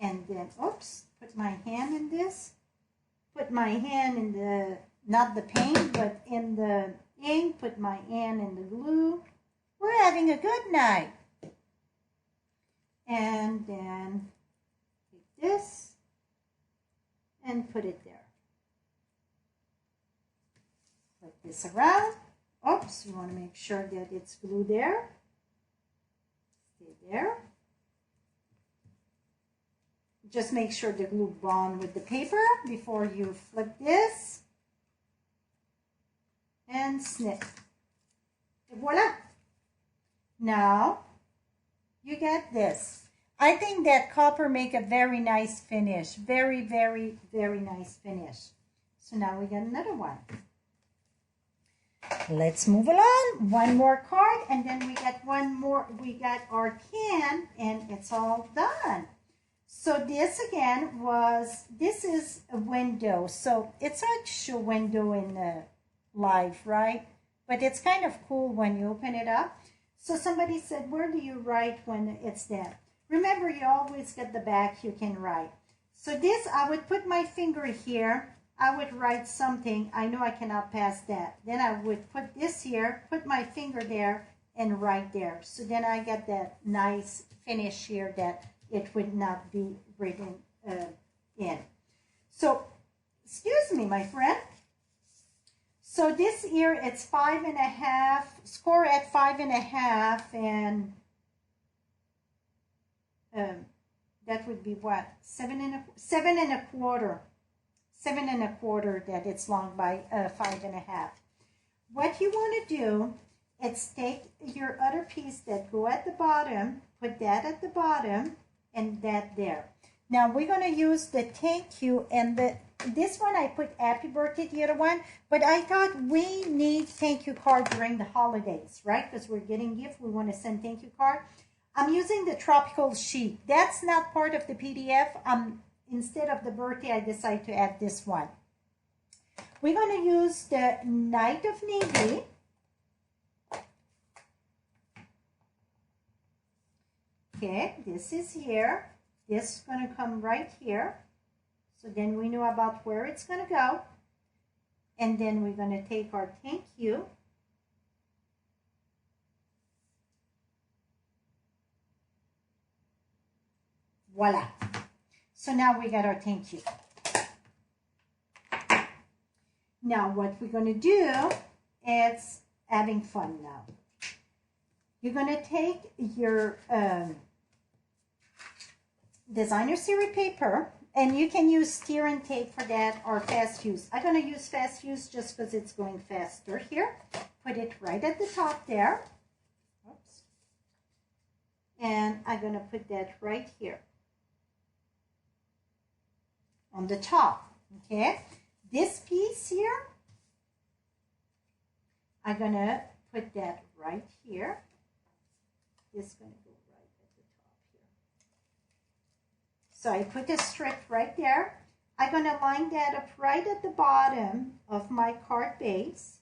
And then, oops, put my hand in this. Put my hand in the, not the paint, but in the ink. Put my hand in the glue. We're having a good night. And then take this and put it there. Flip this around. Oops, you want to make sure that it's glued there. Stay there. Just make sure the glue bond with the paper before you flip this. And snip. And voila. Now, you get this. I think that copper make a very nice finish. Very, very, very nice finish. So now we got another one. Let's move along. One more card, and then we got one more. We got our can, and it's all done. So this again was, this is a window. So it's hard to show window in live, right? But it's kind of cool when you open it up. So somebody said, where do you write when it's there? Remember, you always get the back you can write. So this, I would put my finger here. I would write something. I know I cannot pass that. Then I would put this here, put my finger there, and right there. So then I get that nice finish here that it would not be written in. So, excuse me, my friend. So this here, it's 5.5, score at 5.5, and that would be what? 7.25. 7.25 that it's long by 5.5. What you want to do is take your other piece that go at the bottom, put that at the bottom, and that there. Now we're going to use the thank you, and this one I put happy birthday, the other one, but I thought we need thank you card during the holidays, right? Because we're getting gift, we want to send thank you card. I'm using the tropical sheet. That's not part of the PDF. Instead of the birthday, I decided to add this one. We're going to use the Night of Navy. Okay, this is here. This is going to come right here. So then we know about where it's going to go. And then we're going to take our thank you. Voila. So now we got our thank you. Now what we're going to do is having fun now. You're going to take your designer series paper, and you can use steer and tape for that or fast fuse. I'm going to use fast fuse just because it's going faster here. Put it right at the top there. Oops. And I'm going to put that right here on the top, okay? This piece here, I'm going to put that right here. This is going to go right at the top here. So I put a strip right there. I'm going to line that up right at the bottom of my card base.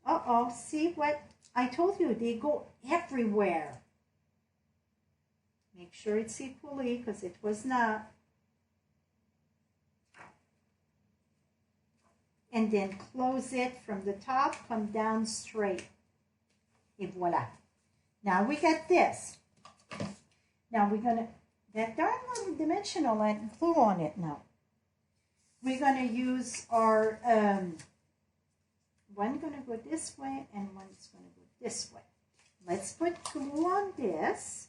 Uh-oh, see what I told you, they go everywhere. Make sure it's equally, because it was not. And then close it from the top, come down straight. Et voila. Now we got this. Now we're going to, that darn one-dimensional and glue on it now. We're going to use our, one going to go this way and one's going to go this way. Let's put glue on this.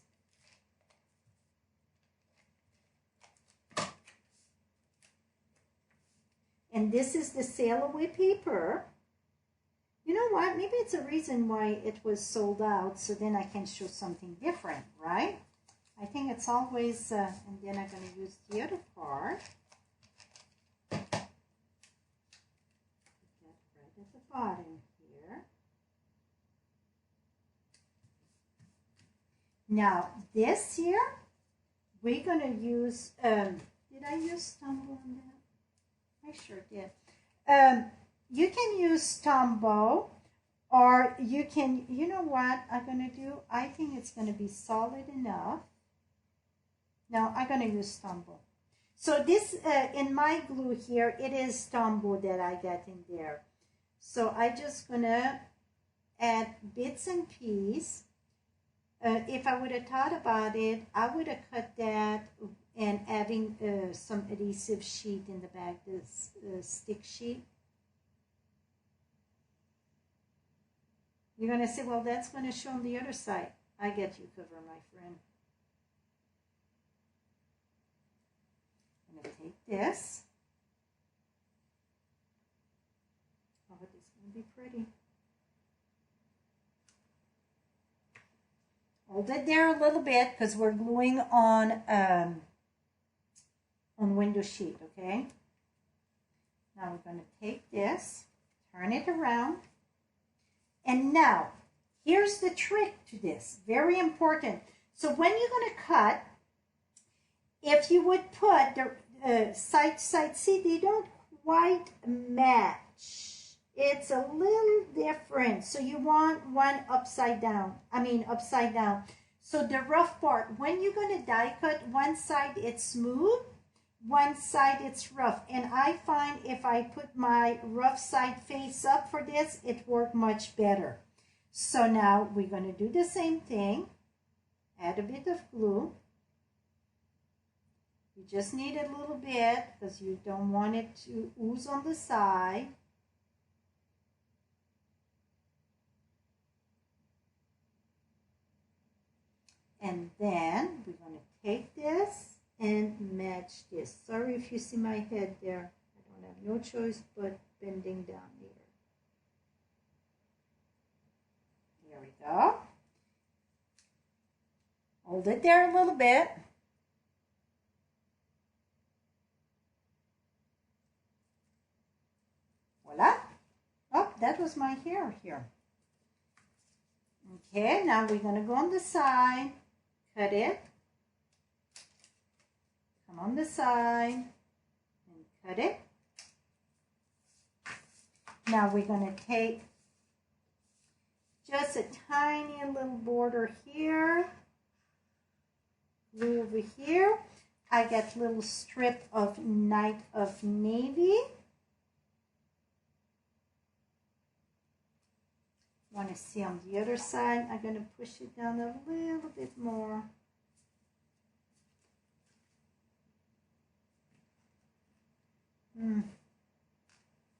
And this is the sail away paper. You know what? Maybe it's a reason why it was sold out, so then I can show something different, right? I think it's always, and then I'm going to use the other part. Put that right at the bottom here. Now, this here, we're going to use, did I use Stumble on that? I sure did. You can use Tombow, or you can, you know what I'm going to do? I think it's going to be solid enough. Now, I'm going to use Tombow. So this, in my glue here, it is Tombow that I got in there. So I just going to add bits and pieces. If I would have thought about it, I would have cut that and having some adhesive sheet in the back, this stick sheet. You're going to say, well, that's going to show on the other side. I get you covered, my friend. I'm going to take this. Oh, this is going to be pretty. Hold it there a little bit because we're gluing on window sheet, okay? Now we're going to take this, turn it around, and now here's the trick to this, very important. So when you're going to cut, if you would put the side to side, see, they don't quite match. It's a little different. So you want one upside down. So the rough part, when you're going to die cut, one side it's smooth, one side it's rough. And I find if I put my rough side face up for this, it worked much better. So now we're going to do the same thing. Add a bit of glue. You just need a little bit because you don't want it to ooze on the side. And then we're going to take this and match this. Sorry if you see my head there. I don't have no choice but bending down here. Here we go. Hold it there a little bit. Voila. Oh, that was my hair here. Okay, now we're going to go on the side. Cut it. Come on the side and cut it. Now we're going to take just a tiny little border here. Glue over here. I got a little strip of Night of Navy. Want to see on the other side. I'm going to push it down a little bit more.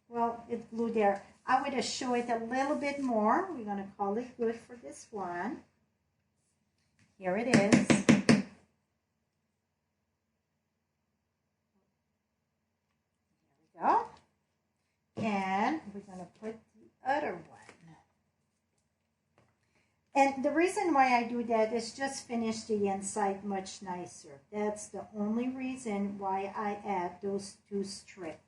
Well, it glued there. I would have shown it a little bit more. We're going to call it good for this one. Here it is. There we go. And we're going to put the other one. And the reason why I do that is just finish the inside much nicer. That's the only reason why I add those two strips.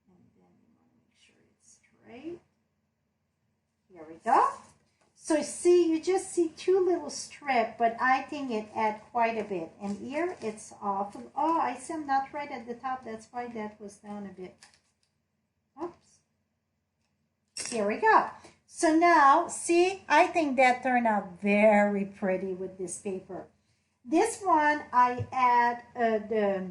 And then you want to make sure it's straight. Here we go. So see, you just see two little strips, but I think it adds quite a bit. And here it's off. Oh, I see I'm not right at the top. That's why that was down a bit. Oops. Here we go. So now, see, I think that turned out very pretty with this paper. This one, I add the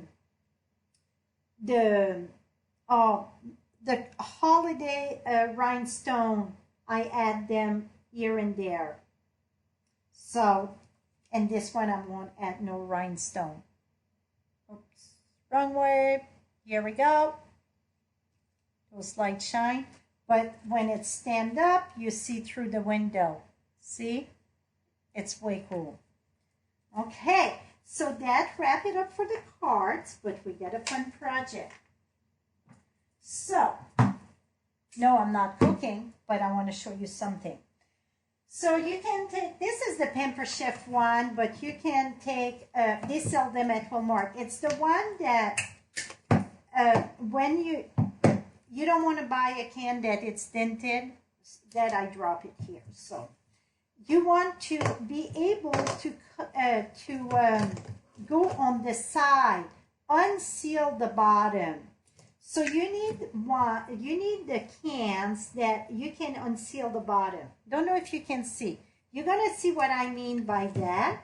holiday rhinestone. I add them here and there. So, and this one I won't add no rhinestone. Oops, wrong way. Here we go. Those lights shine. But when it stand up, you see through the window. See? It's way cool. Okay, so that wrap it up for the cards, but we got a fun project. So, no, I'm not cooking, but I want to show you something. So you can take, this is the Pamper Chef one, but you can take, they sell them at Walmart. It's the one that when you don't want to buy a can that it's dented, that I drop it here. So you want to be able to go on the side, unseal the bottom. So you need the cans that you can unseal the bottom. Don't know if you can see. You're gonna see what I mean by that.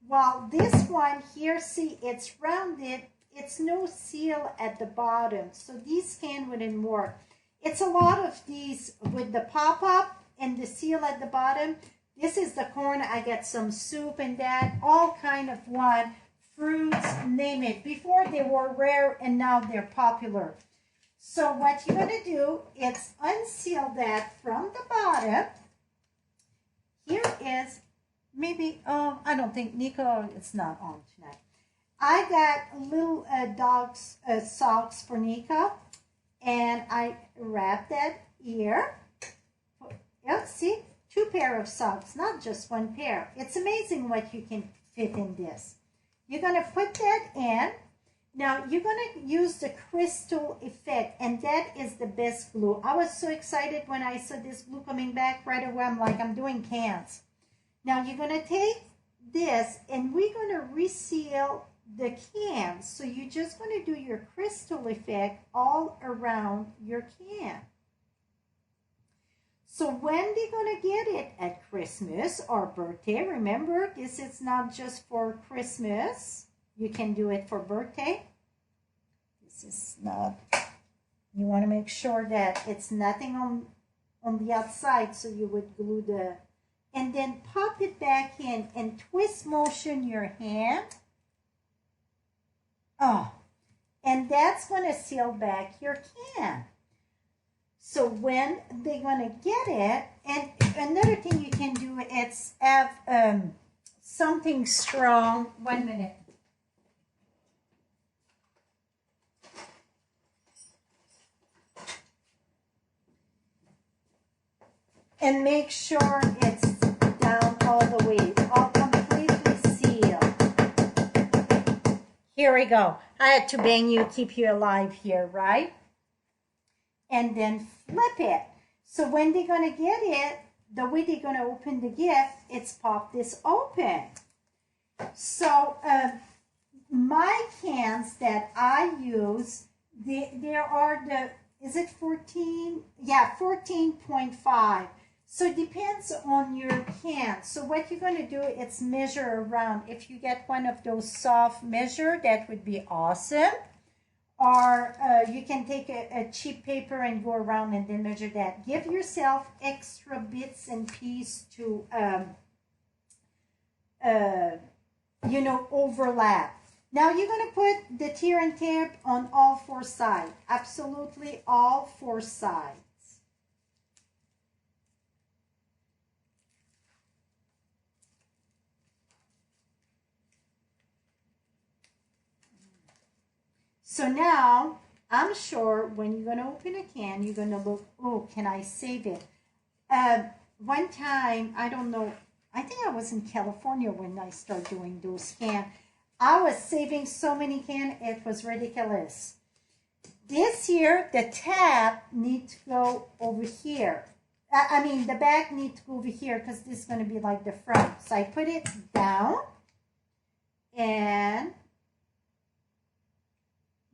While this one here, see, it's rounded. It's no seal at the bottom, so these can wouldn't work. It's a lot of these with the pop-up and the seal at the bottom. This is the corn. I got some soup and that, all kind of one, fruits, name it. Before they were rare and now they're popular. So what you're going to do is unseal that from the bottom. Here is maybe, I don't think Nico, it's not on tonight. I got little dog's socks for Nika, and I wrapped that here. Yeah, see, two pair of socks, not just one pair. It's amazing what you can fit in this. You're going to put that in. Now, you're going to use the crystal effect, and that is the best glue. I was so excited when I saw this glue coming back right away. I'm like, I'm doing cans. Now, you're going to take this, and we're going to reseal the can. So you're just going to do your crystal effect all around your can. So when they're going to get it at Christmas or birthday, remember, this is not just for Christmas. You can do it for birthday. This is not, you want to make sure that it's nothing on the outside, so you would glue the, and then pop it back in and twist motion your hand. Oh, and that's going to seal back your can. So when they're going to get it, and another thing you can do is have something strong. 1 minute. And make sure it's down all the way, all completely sealed. Here we go. I had to bang you, keep you alive here, right? And then flip it. So when they're going to get it, the way they're going to open the gift, it's pop this open. So my cans that I use, there are the, is it 14? Yeah, 14.5. So it depends on your can. So what you're going to do is measure around. If you get one of those soft measure, that would be awesome. Or you can take a cheap paper and go around and then measure that. Give yourself extra bits and pieces to, you know, overlap. Now you're going to put the tear and tape on all 4 sides. Absolutely all 4 sides. So now, I'm sure when you're going to open a can, you're going to look, oh, can I save it? One time, I don't know, I think I was in California when I started doing those cans. I was saving so many cans, it was ridiculous. This year, the tab needs to go over here. I mean, the back needs to go over here because this is going to be like the front. So I put it down and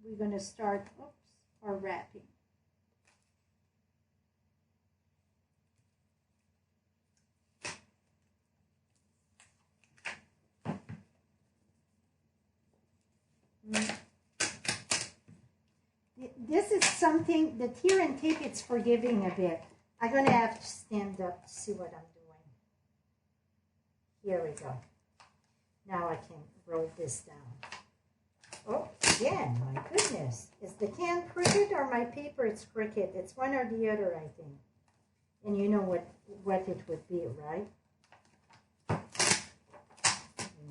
we're going to start, our wrapping. This is something, the tear and tape, it's forgiving a bit. I'm going to have to stand up to see what I'm doing. Here we go. Now I can roll this down. Oh, again, my goodness. Is the can crooked or my paper is crooked? It's one or the other, I think. And you know what it would be, right? You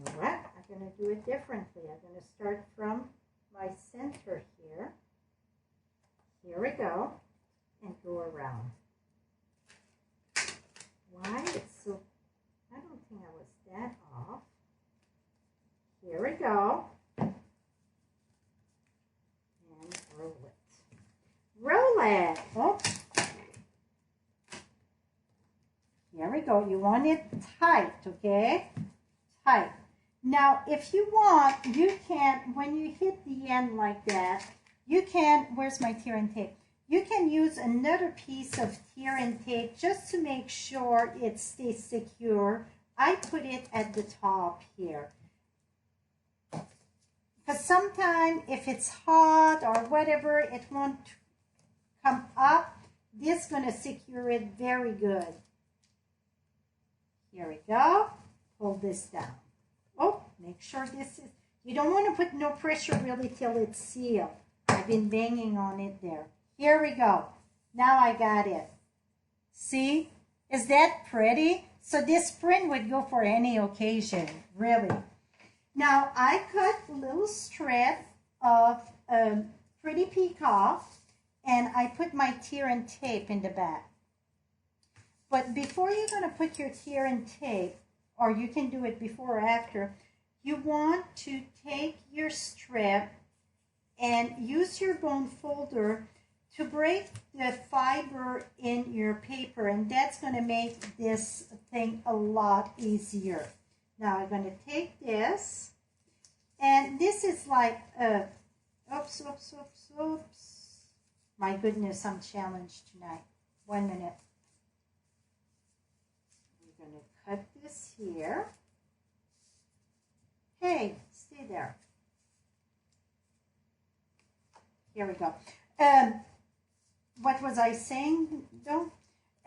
know what? I'm going to do it differently. I'm going to start from my center here. Here we go. And go around. Why? It's so... I don't think I was that off. Here we go. Roll it. Roll it. Oh. Here we go. You want it tight, okay? Tight. Now, if you want, you can, when you hit the end like that, you can, where's my tear and tape? You can use another piece of tear and tape just to make sure it stays secure. I put it at the top here. Because sometimes if it's hot or whatever, it won't come up. This is going to secure it very good. Here we go. Pull this down. Oh, make sure this is, you don't want to put no pressure really till it's sealed. I've been banging on it there. Here we go. Now I got it. See? Is that pretty? So this print would go for any occasion, really. Now, I cut a little strip of pretty peacock, and I put my tear and tape in the back. But before you're going to put your tear and tape, or you can do it before or after, you want to take your strip and use your bone folder to break the fiber in your paper, and that's going to make this thing a lot easier. Now I'm going to take this, and this is like, oops. My goodness, I'm challenged tonight. 1 minute. going to cut this here. Hey, stay there. Here we go. What was I saying though?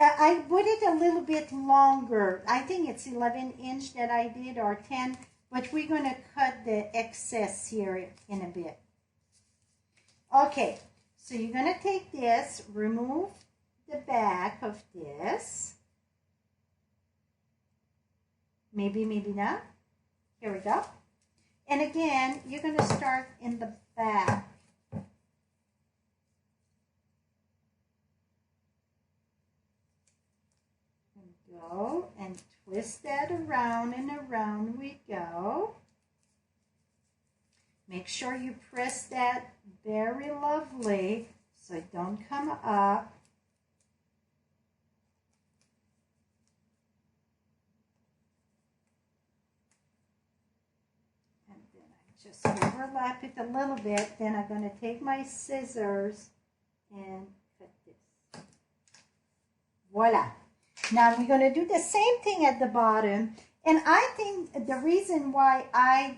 I put it a little bit longer. I think it's 11" that I did, or 10, but we're going to cut the excess here in a bit. Okay, so you're going to take this, remove the back of this. Maybe, maybe not. Here we go. And again, you're going to start in the back. Go and twist that around and around we go. Make sure you press that very lovely so it don't come up. And then I just overlap it a little bit. Then I'm going to take my scissors and cut this. Voila. Now we're going to do the same thing at the bottom, and I think the reason why I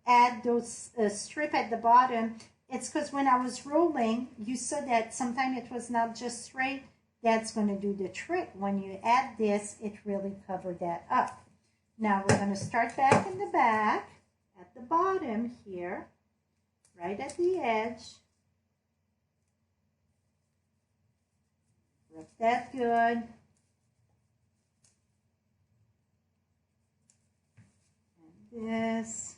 add those strip at the bottom, it's because when I was rolling, you saw that sometimes it was not just straight. That's going to do the trick. When you add this, it really covered that up. Now we're going to start back in the back at the bottom here, right at the edge. Rip that good. This.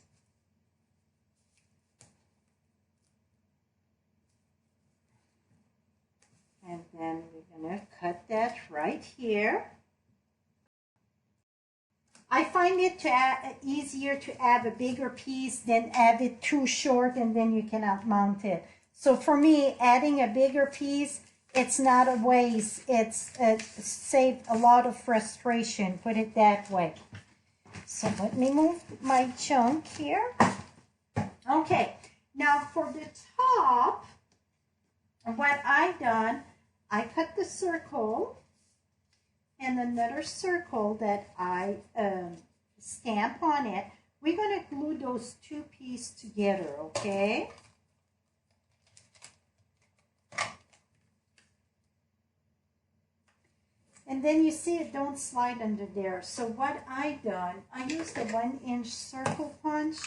And then we're going to cut that right here. I find it easier to have a bigger piece than have it too short and then you cannot mount it. So for me, adding a bigger piece, it's not a waste. It's saved a lot of frustration, put it that way. So let me move my chunk here. Okay, now for the top, what I done, I cut the circle and another circle that I stamp on it. We're going to glue those two pieces together, okay? And then you see it don't slide under there. So what I done, I used a 1" circle punch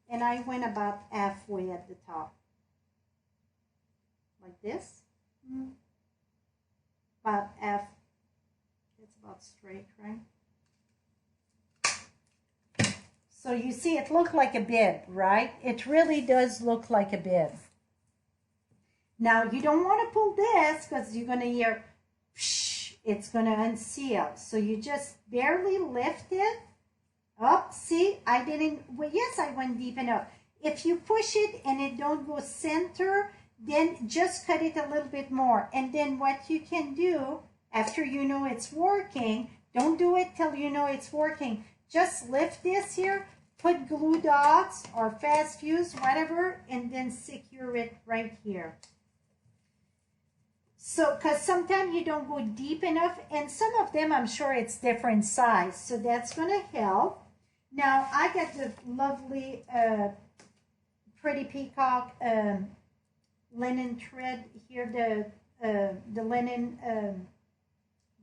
and I went about halfway at the top. Like this. About half. It's about straight, right? So you see it looked like a bib, right? It really does look like a bib. Now you don't want to pull this because you're going to hear it's going to unseal. So you just barely lift it up. See, I didn't, well, yes, I went deep enough. If you push it and it don't go center, then just cut it a little bit more. And then what you can do, after you know it's working, don't do it till you know it's working. Just lift this here, put glue dots or fast fuse, whatever, and then secure it right here. So, because sometimes you don't go deep enough, and some of them, I'm sure it's different size, so that's going to help. Now, I got the lovely Pretty Peacock linen thread here, the linen,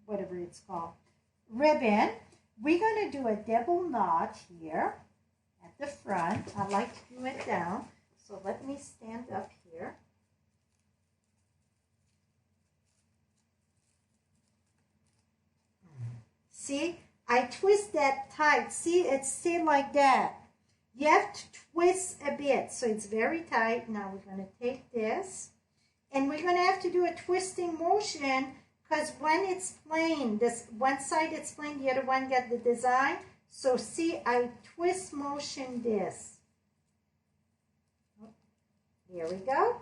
whatever it's called, ribbon. We're going to do a double knot here at the front. I like to do it down, so let me stand up here. See, I twist that tight. See, it's still like that. You have to twist a bit, so it's very tight. Now we're going to take this, and we're going to have to do a twisting motion because when it's plain, this one side it's plain, the other one got the design. So see, I twist motion this. Here we go.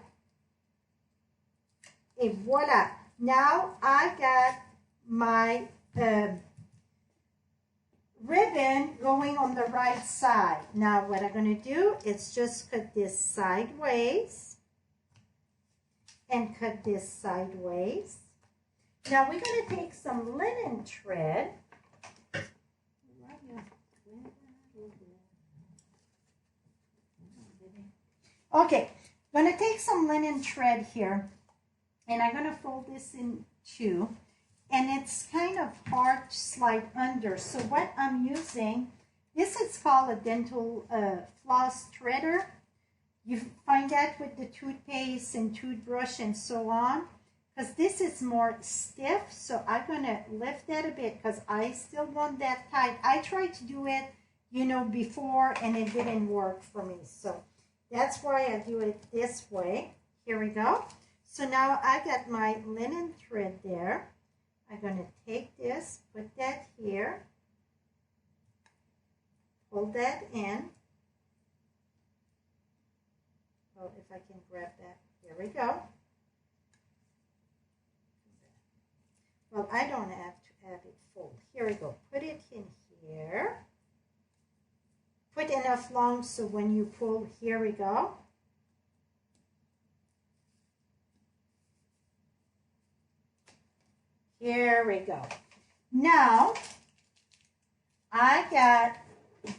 Et voila. Now I got my ribbon going on the right side. Now what I'm going to do is just cut this sideways and cut this sideways. Now we're going to take some linen thread Okay, I'm going to take some linen thread here, and I'm going to fold this in two, and it's kind of hard to slide under. So what I'm using, this is called a dental floss threader. You find that with the toothpaste and toothbrush and so on, because this is more stiff. So I'm going to lift that a bit because I still want that tight. I tried to do it, you know, before, and it didn't work for me. So that's why I do it this way. Here we go. So now I got my linen thread there. I'm going to take this, put that here, pull that in. Oh, if I can grab that. Here we go. Well, I don't have to have it full. Here we go. Put it in here. Put enough long so when you pull, here we go. Here we go. Now, I got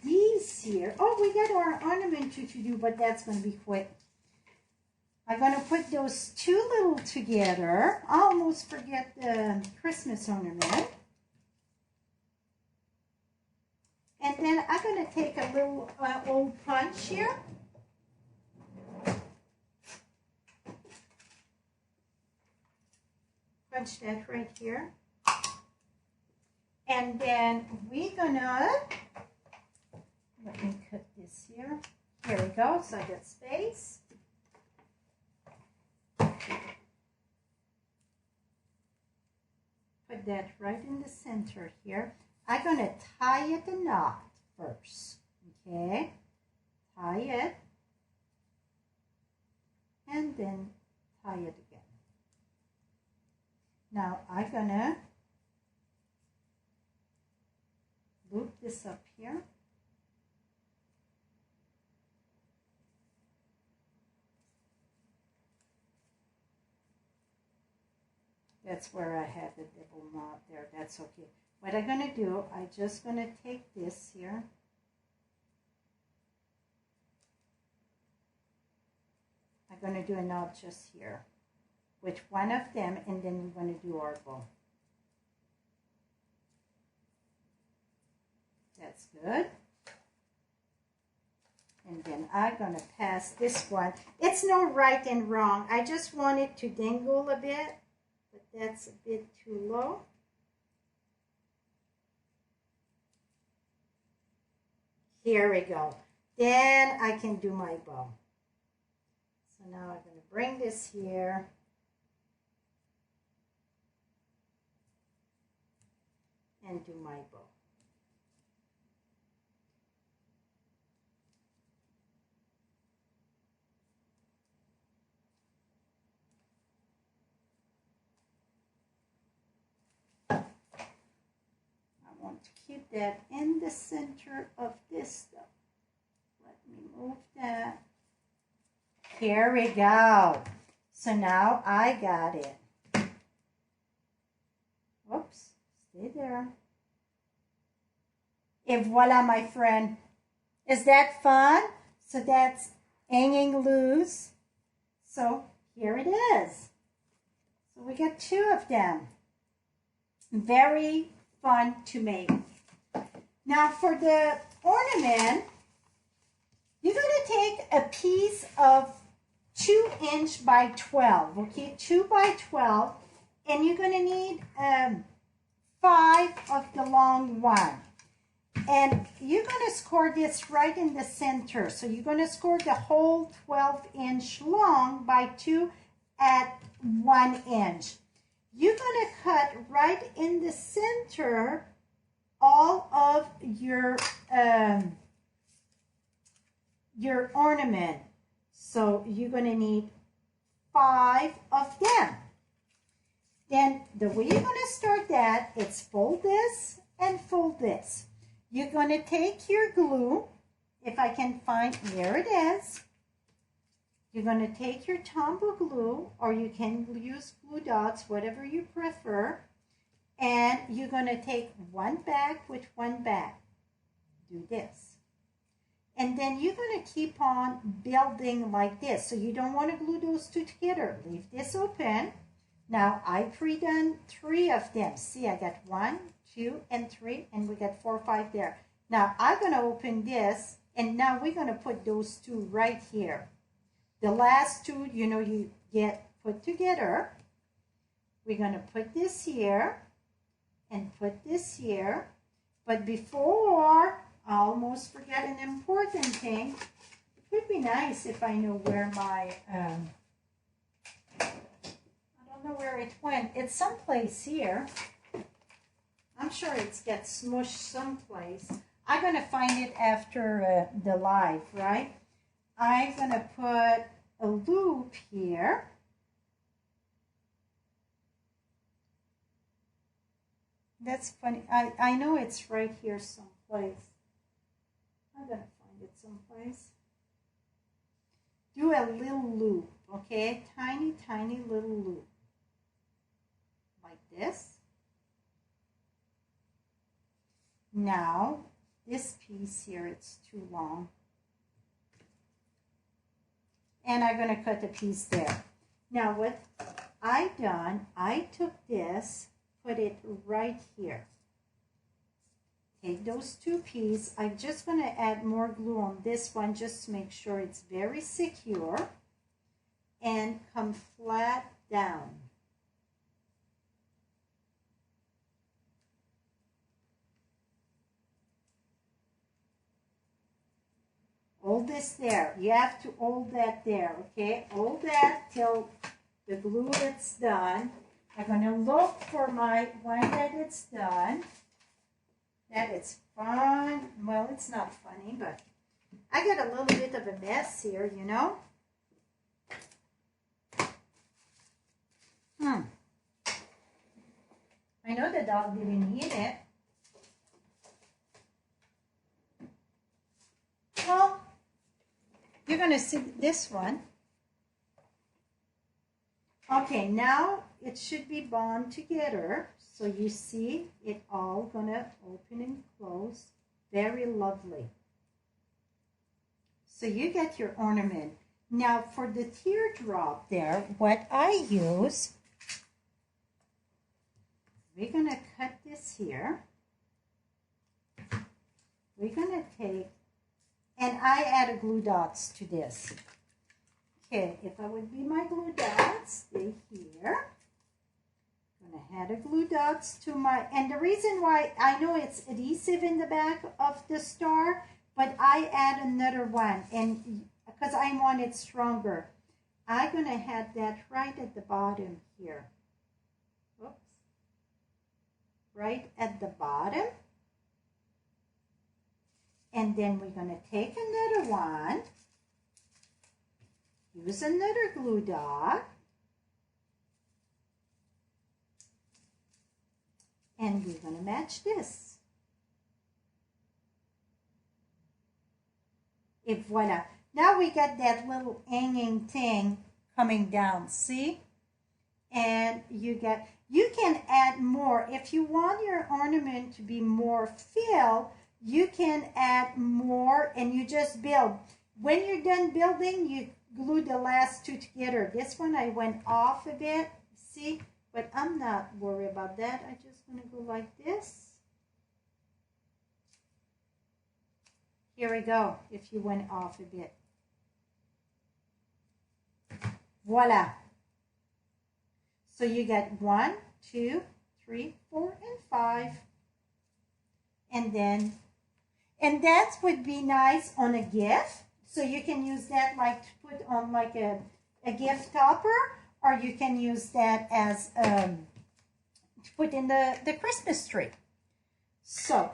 these here. Oh, we got our ornament to do, but that's going to be quick. I'm going to put those two little together. I almost forget the Christmas ornament. And then I'm going to take a little old punch here. Punch that right here. And then we're going to, let me cut this here. Here we go, so I got space. Put that right in the center here. I'm going to tie it a knot first, okay? Tie it, and then tie it again. Now I'm going to loop this up here. That's where I had the double knot there. That's okay. What I'm going to do, I'm just going to take this here. I'm going to do a knot just here with one of them, and then we're going to do our bow. That's good. And then I'm going to pass this one. It's no right and wrong. I just want it to dangle a bit, but that's a bit too low. Here we go. Then I can do my bow. So now I'm going to bring this here. And do my bow. I want to keep that in the center of this stuff. Let me move that. Here we go. So now I got it. Whoops, stay there. And voila, my friend. Is that fun? So that's hanging loose. So here it is. So we got two of them. Very fun to make. Now for the ornament, you're going to take a piece of 2 inch by 12, okay, 2 by 12, and you're going to need 5 of the long one. And you're going to score this right in the center. So you're going to score the whole 12-inch long by 2 at 1 inch. You're going to cut right in the center all of your ornament. So you're going to need 5 of them. Then the way you're going to start that, it's fold this and fold this. You're going to take your glue, if I can find, here it is. You're going to take your Tombow glue, or you can use glue dots, whatever you prefer. And you're going to take one bag with one bag. Do this. And then you're going to keep on building like this. So you don't want to glue those two together. Leave this open. Now I pre-done 3 of them. See, I got 1, 2, and 3, and we got 4, 5 there. Now I'm going to open this, and now we're going to put those 2 right here. The last 2, you know, you get put together. We're going to put this here and put this here. But before, I almost forget an important thing. It would be nice if I know where my, I don't know where it went. It's someplace here. I'm sure it's got smushed someplace. I'm going to find it after the live, right? I'm going to put a loop here. That's funny. I know it's right here someplace. I'm going to find it someplace. Do a little loop, okay? Tiny, tiny little loop. Like this. Now, this piece here, it's too long. And I'm going to cut a piece there. Now, what I done, I took this, put it right here. Take those 2 pieces. I'm just going to add more glue on this one just to make sure it's very secure. And come flat down. Hold this there. You have to hold that there, okay? Hold that till the glue is done. I'm going to look for my one that it's done. That it's fun. Well, it's not funny, but I got a little bit of a mess here, you know. I know the dog didn't eat it. Well, you're going to see this one. Okay, now it should be bound together. So you see it all gonna open and close. Very lovely. So you get your ornament. Now for the teardrop there, what I use, we're gonna cut this here. We're gonna take, and I add glue dots to this. Okay, if I would be my glue dots, stay here. I'm going to add a glue dots to my, and the reason why I know it's adhesive in the back of the star, but I add another one, and because I want it stronger, I'm going to add that right at the bottom here. Oops. Right at the bottom. And then we're going to take another one. Use another glue dot. And we're going to match this. And voila. Now we got that little hanging thing coming down, see? And you can add more. If you want your ornament to be more filled, you can add more and you just build. When you're done building, you glue the last 2 together. This one I went off a bit, see? But I'm not worried about that. I just want to go like this. Here we go, if you went off a bit. Voila. So you get 1, 2, 3, 4, and 5. And then, and that would be nice on a gift. So you can use that like to put on like a gift topper, or you can use that as to put in the Christmas tree. So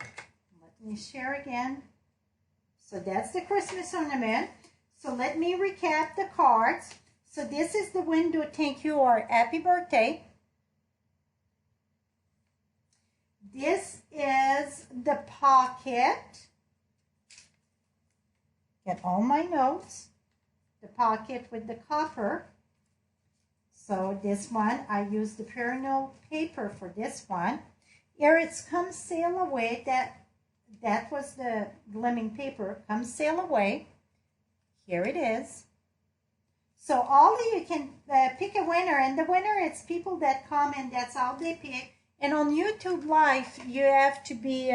let me share again. So that's the Christmas ornament. So let me recap the cards. So this is the window, thank you, or happy birthday. This is the pocket. Get all my notes. The pocket with the copper. So this one, I use the Perino paper for this one. Here it's Come Sail Away. That that was the Gleaming paper. Come sail away. Here it is. So all of you can pick a winner, and the winner is people that comment. That's all they pick. And on YouTube Live, you have to be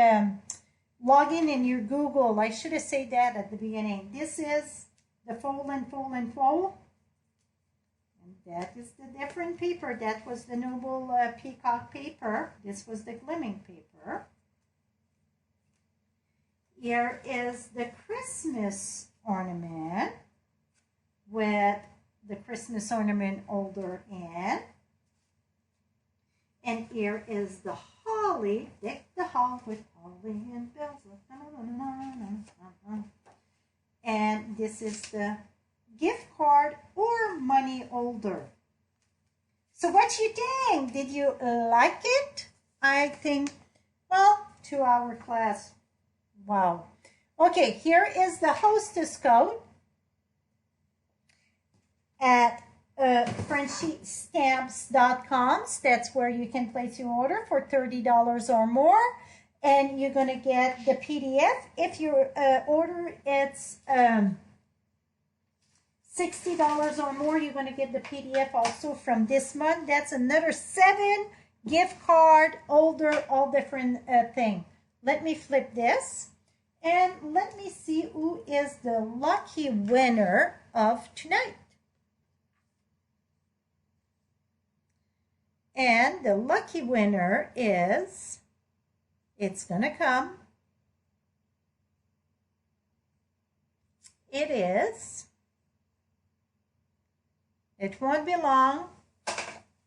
log in your Google. I should have said that at the beginning. This is the fold and fold and fold. And that is the different paper. That was the Noble Peacock paper. This was the Gleaming paper. Here is the Christmas ornament with the Christmas ornament holder in. And here is the holly. Deck the hall with holly and bells. And this is the gift card or money holder. So what you think? Did you like it? I think, well, 2-hour class. Wow. Okay, here is the hostess code at FrenchieStamps.com. That's where you can place your order for $30 or more. And you're going to get the PDF. If your order it's $60 or more, you're going to get the PDF also from this month. That's another 7 gift card, holder, all different thing. Let me flip this. And let me see who is the lucky winner of tonight. And the lucky winner is, it's going to come. It is. It won't be long.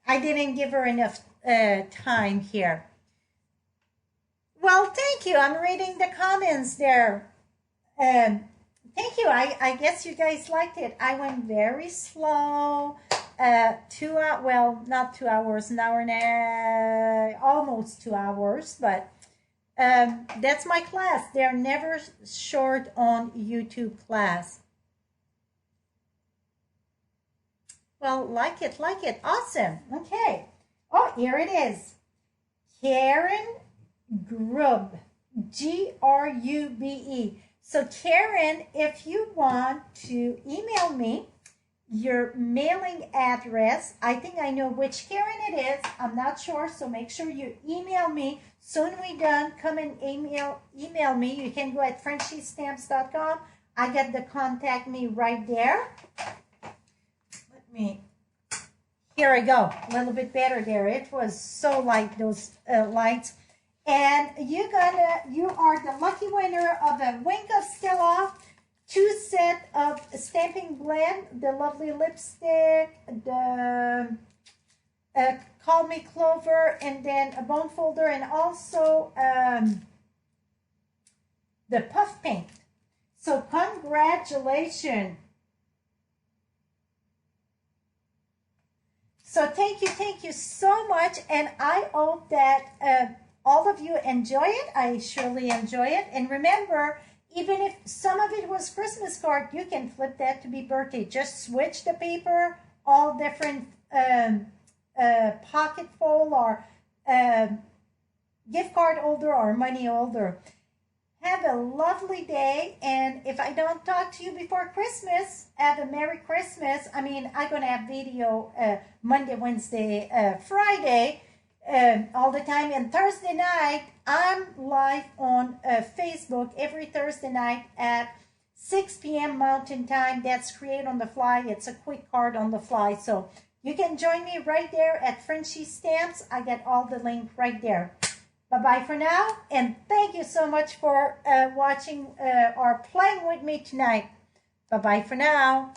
I didn't give her enough time here. Well, thank you. I'm reading the comments there. Thank you. I guess you guys liked it. I went very slow. 2 hours, well, not 2 hours, an hour and almost 2 hours, but that's my class. They're never short on YouTube class. Well, like it. Awesome. Okay. Oh, here it is. Karen Grube, Grube. So Karen, if you want to email me your mailing address, I think I know which Karen it is. I'm not sure, so make sure you email me. Soon we done, come and email me. You can go at FrenchieStamps.com. I got the contact me right there. Here I go. A little bit better there. It was so light, those lights. And you are the lucky winner of a Wink of Stella, 2 set of Stampin' Blend, the lovely lipstick, the Call Me Clover, and then a bone folder, and also the puff paint. So congratulations. So thank you so much, and I hope that all of you enjoy it. I surely enjoy it. And remember, even if some of it was Christmas card, you can flip that to be birthday. Just switch the paper, all different pocket fold or gift card holder or money holder. Have a lovely day, and if I don't talk to you before Christmas, have a Merry Christmas. I mean, I'm going to have video Monday, Wednesday, Friday, all the time. And Thursday night, I'm live on Facebook every Thursday night at 6 p.m. Mountain Time. That's Create on the Fly. It's a quick card on the fly. So you can join me right there at Frenchie Stamps. I get all the link right there. Bye-bye for now, and thank you so much for watching or playing with me tonight. Bye-bye for now.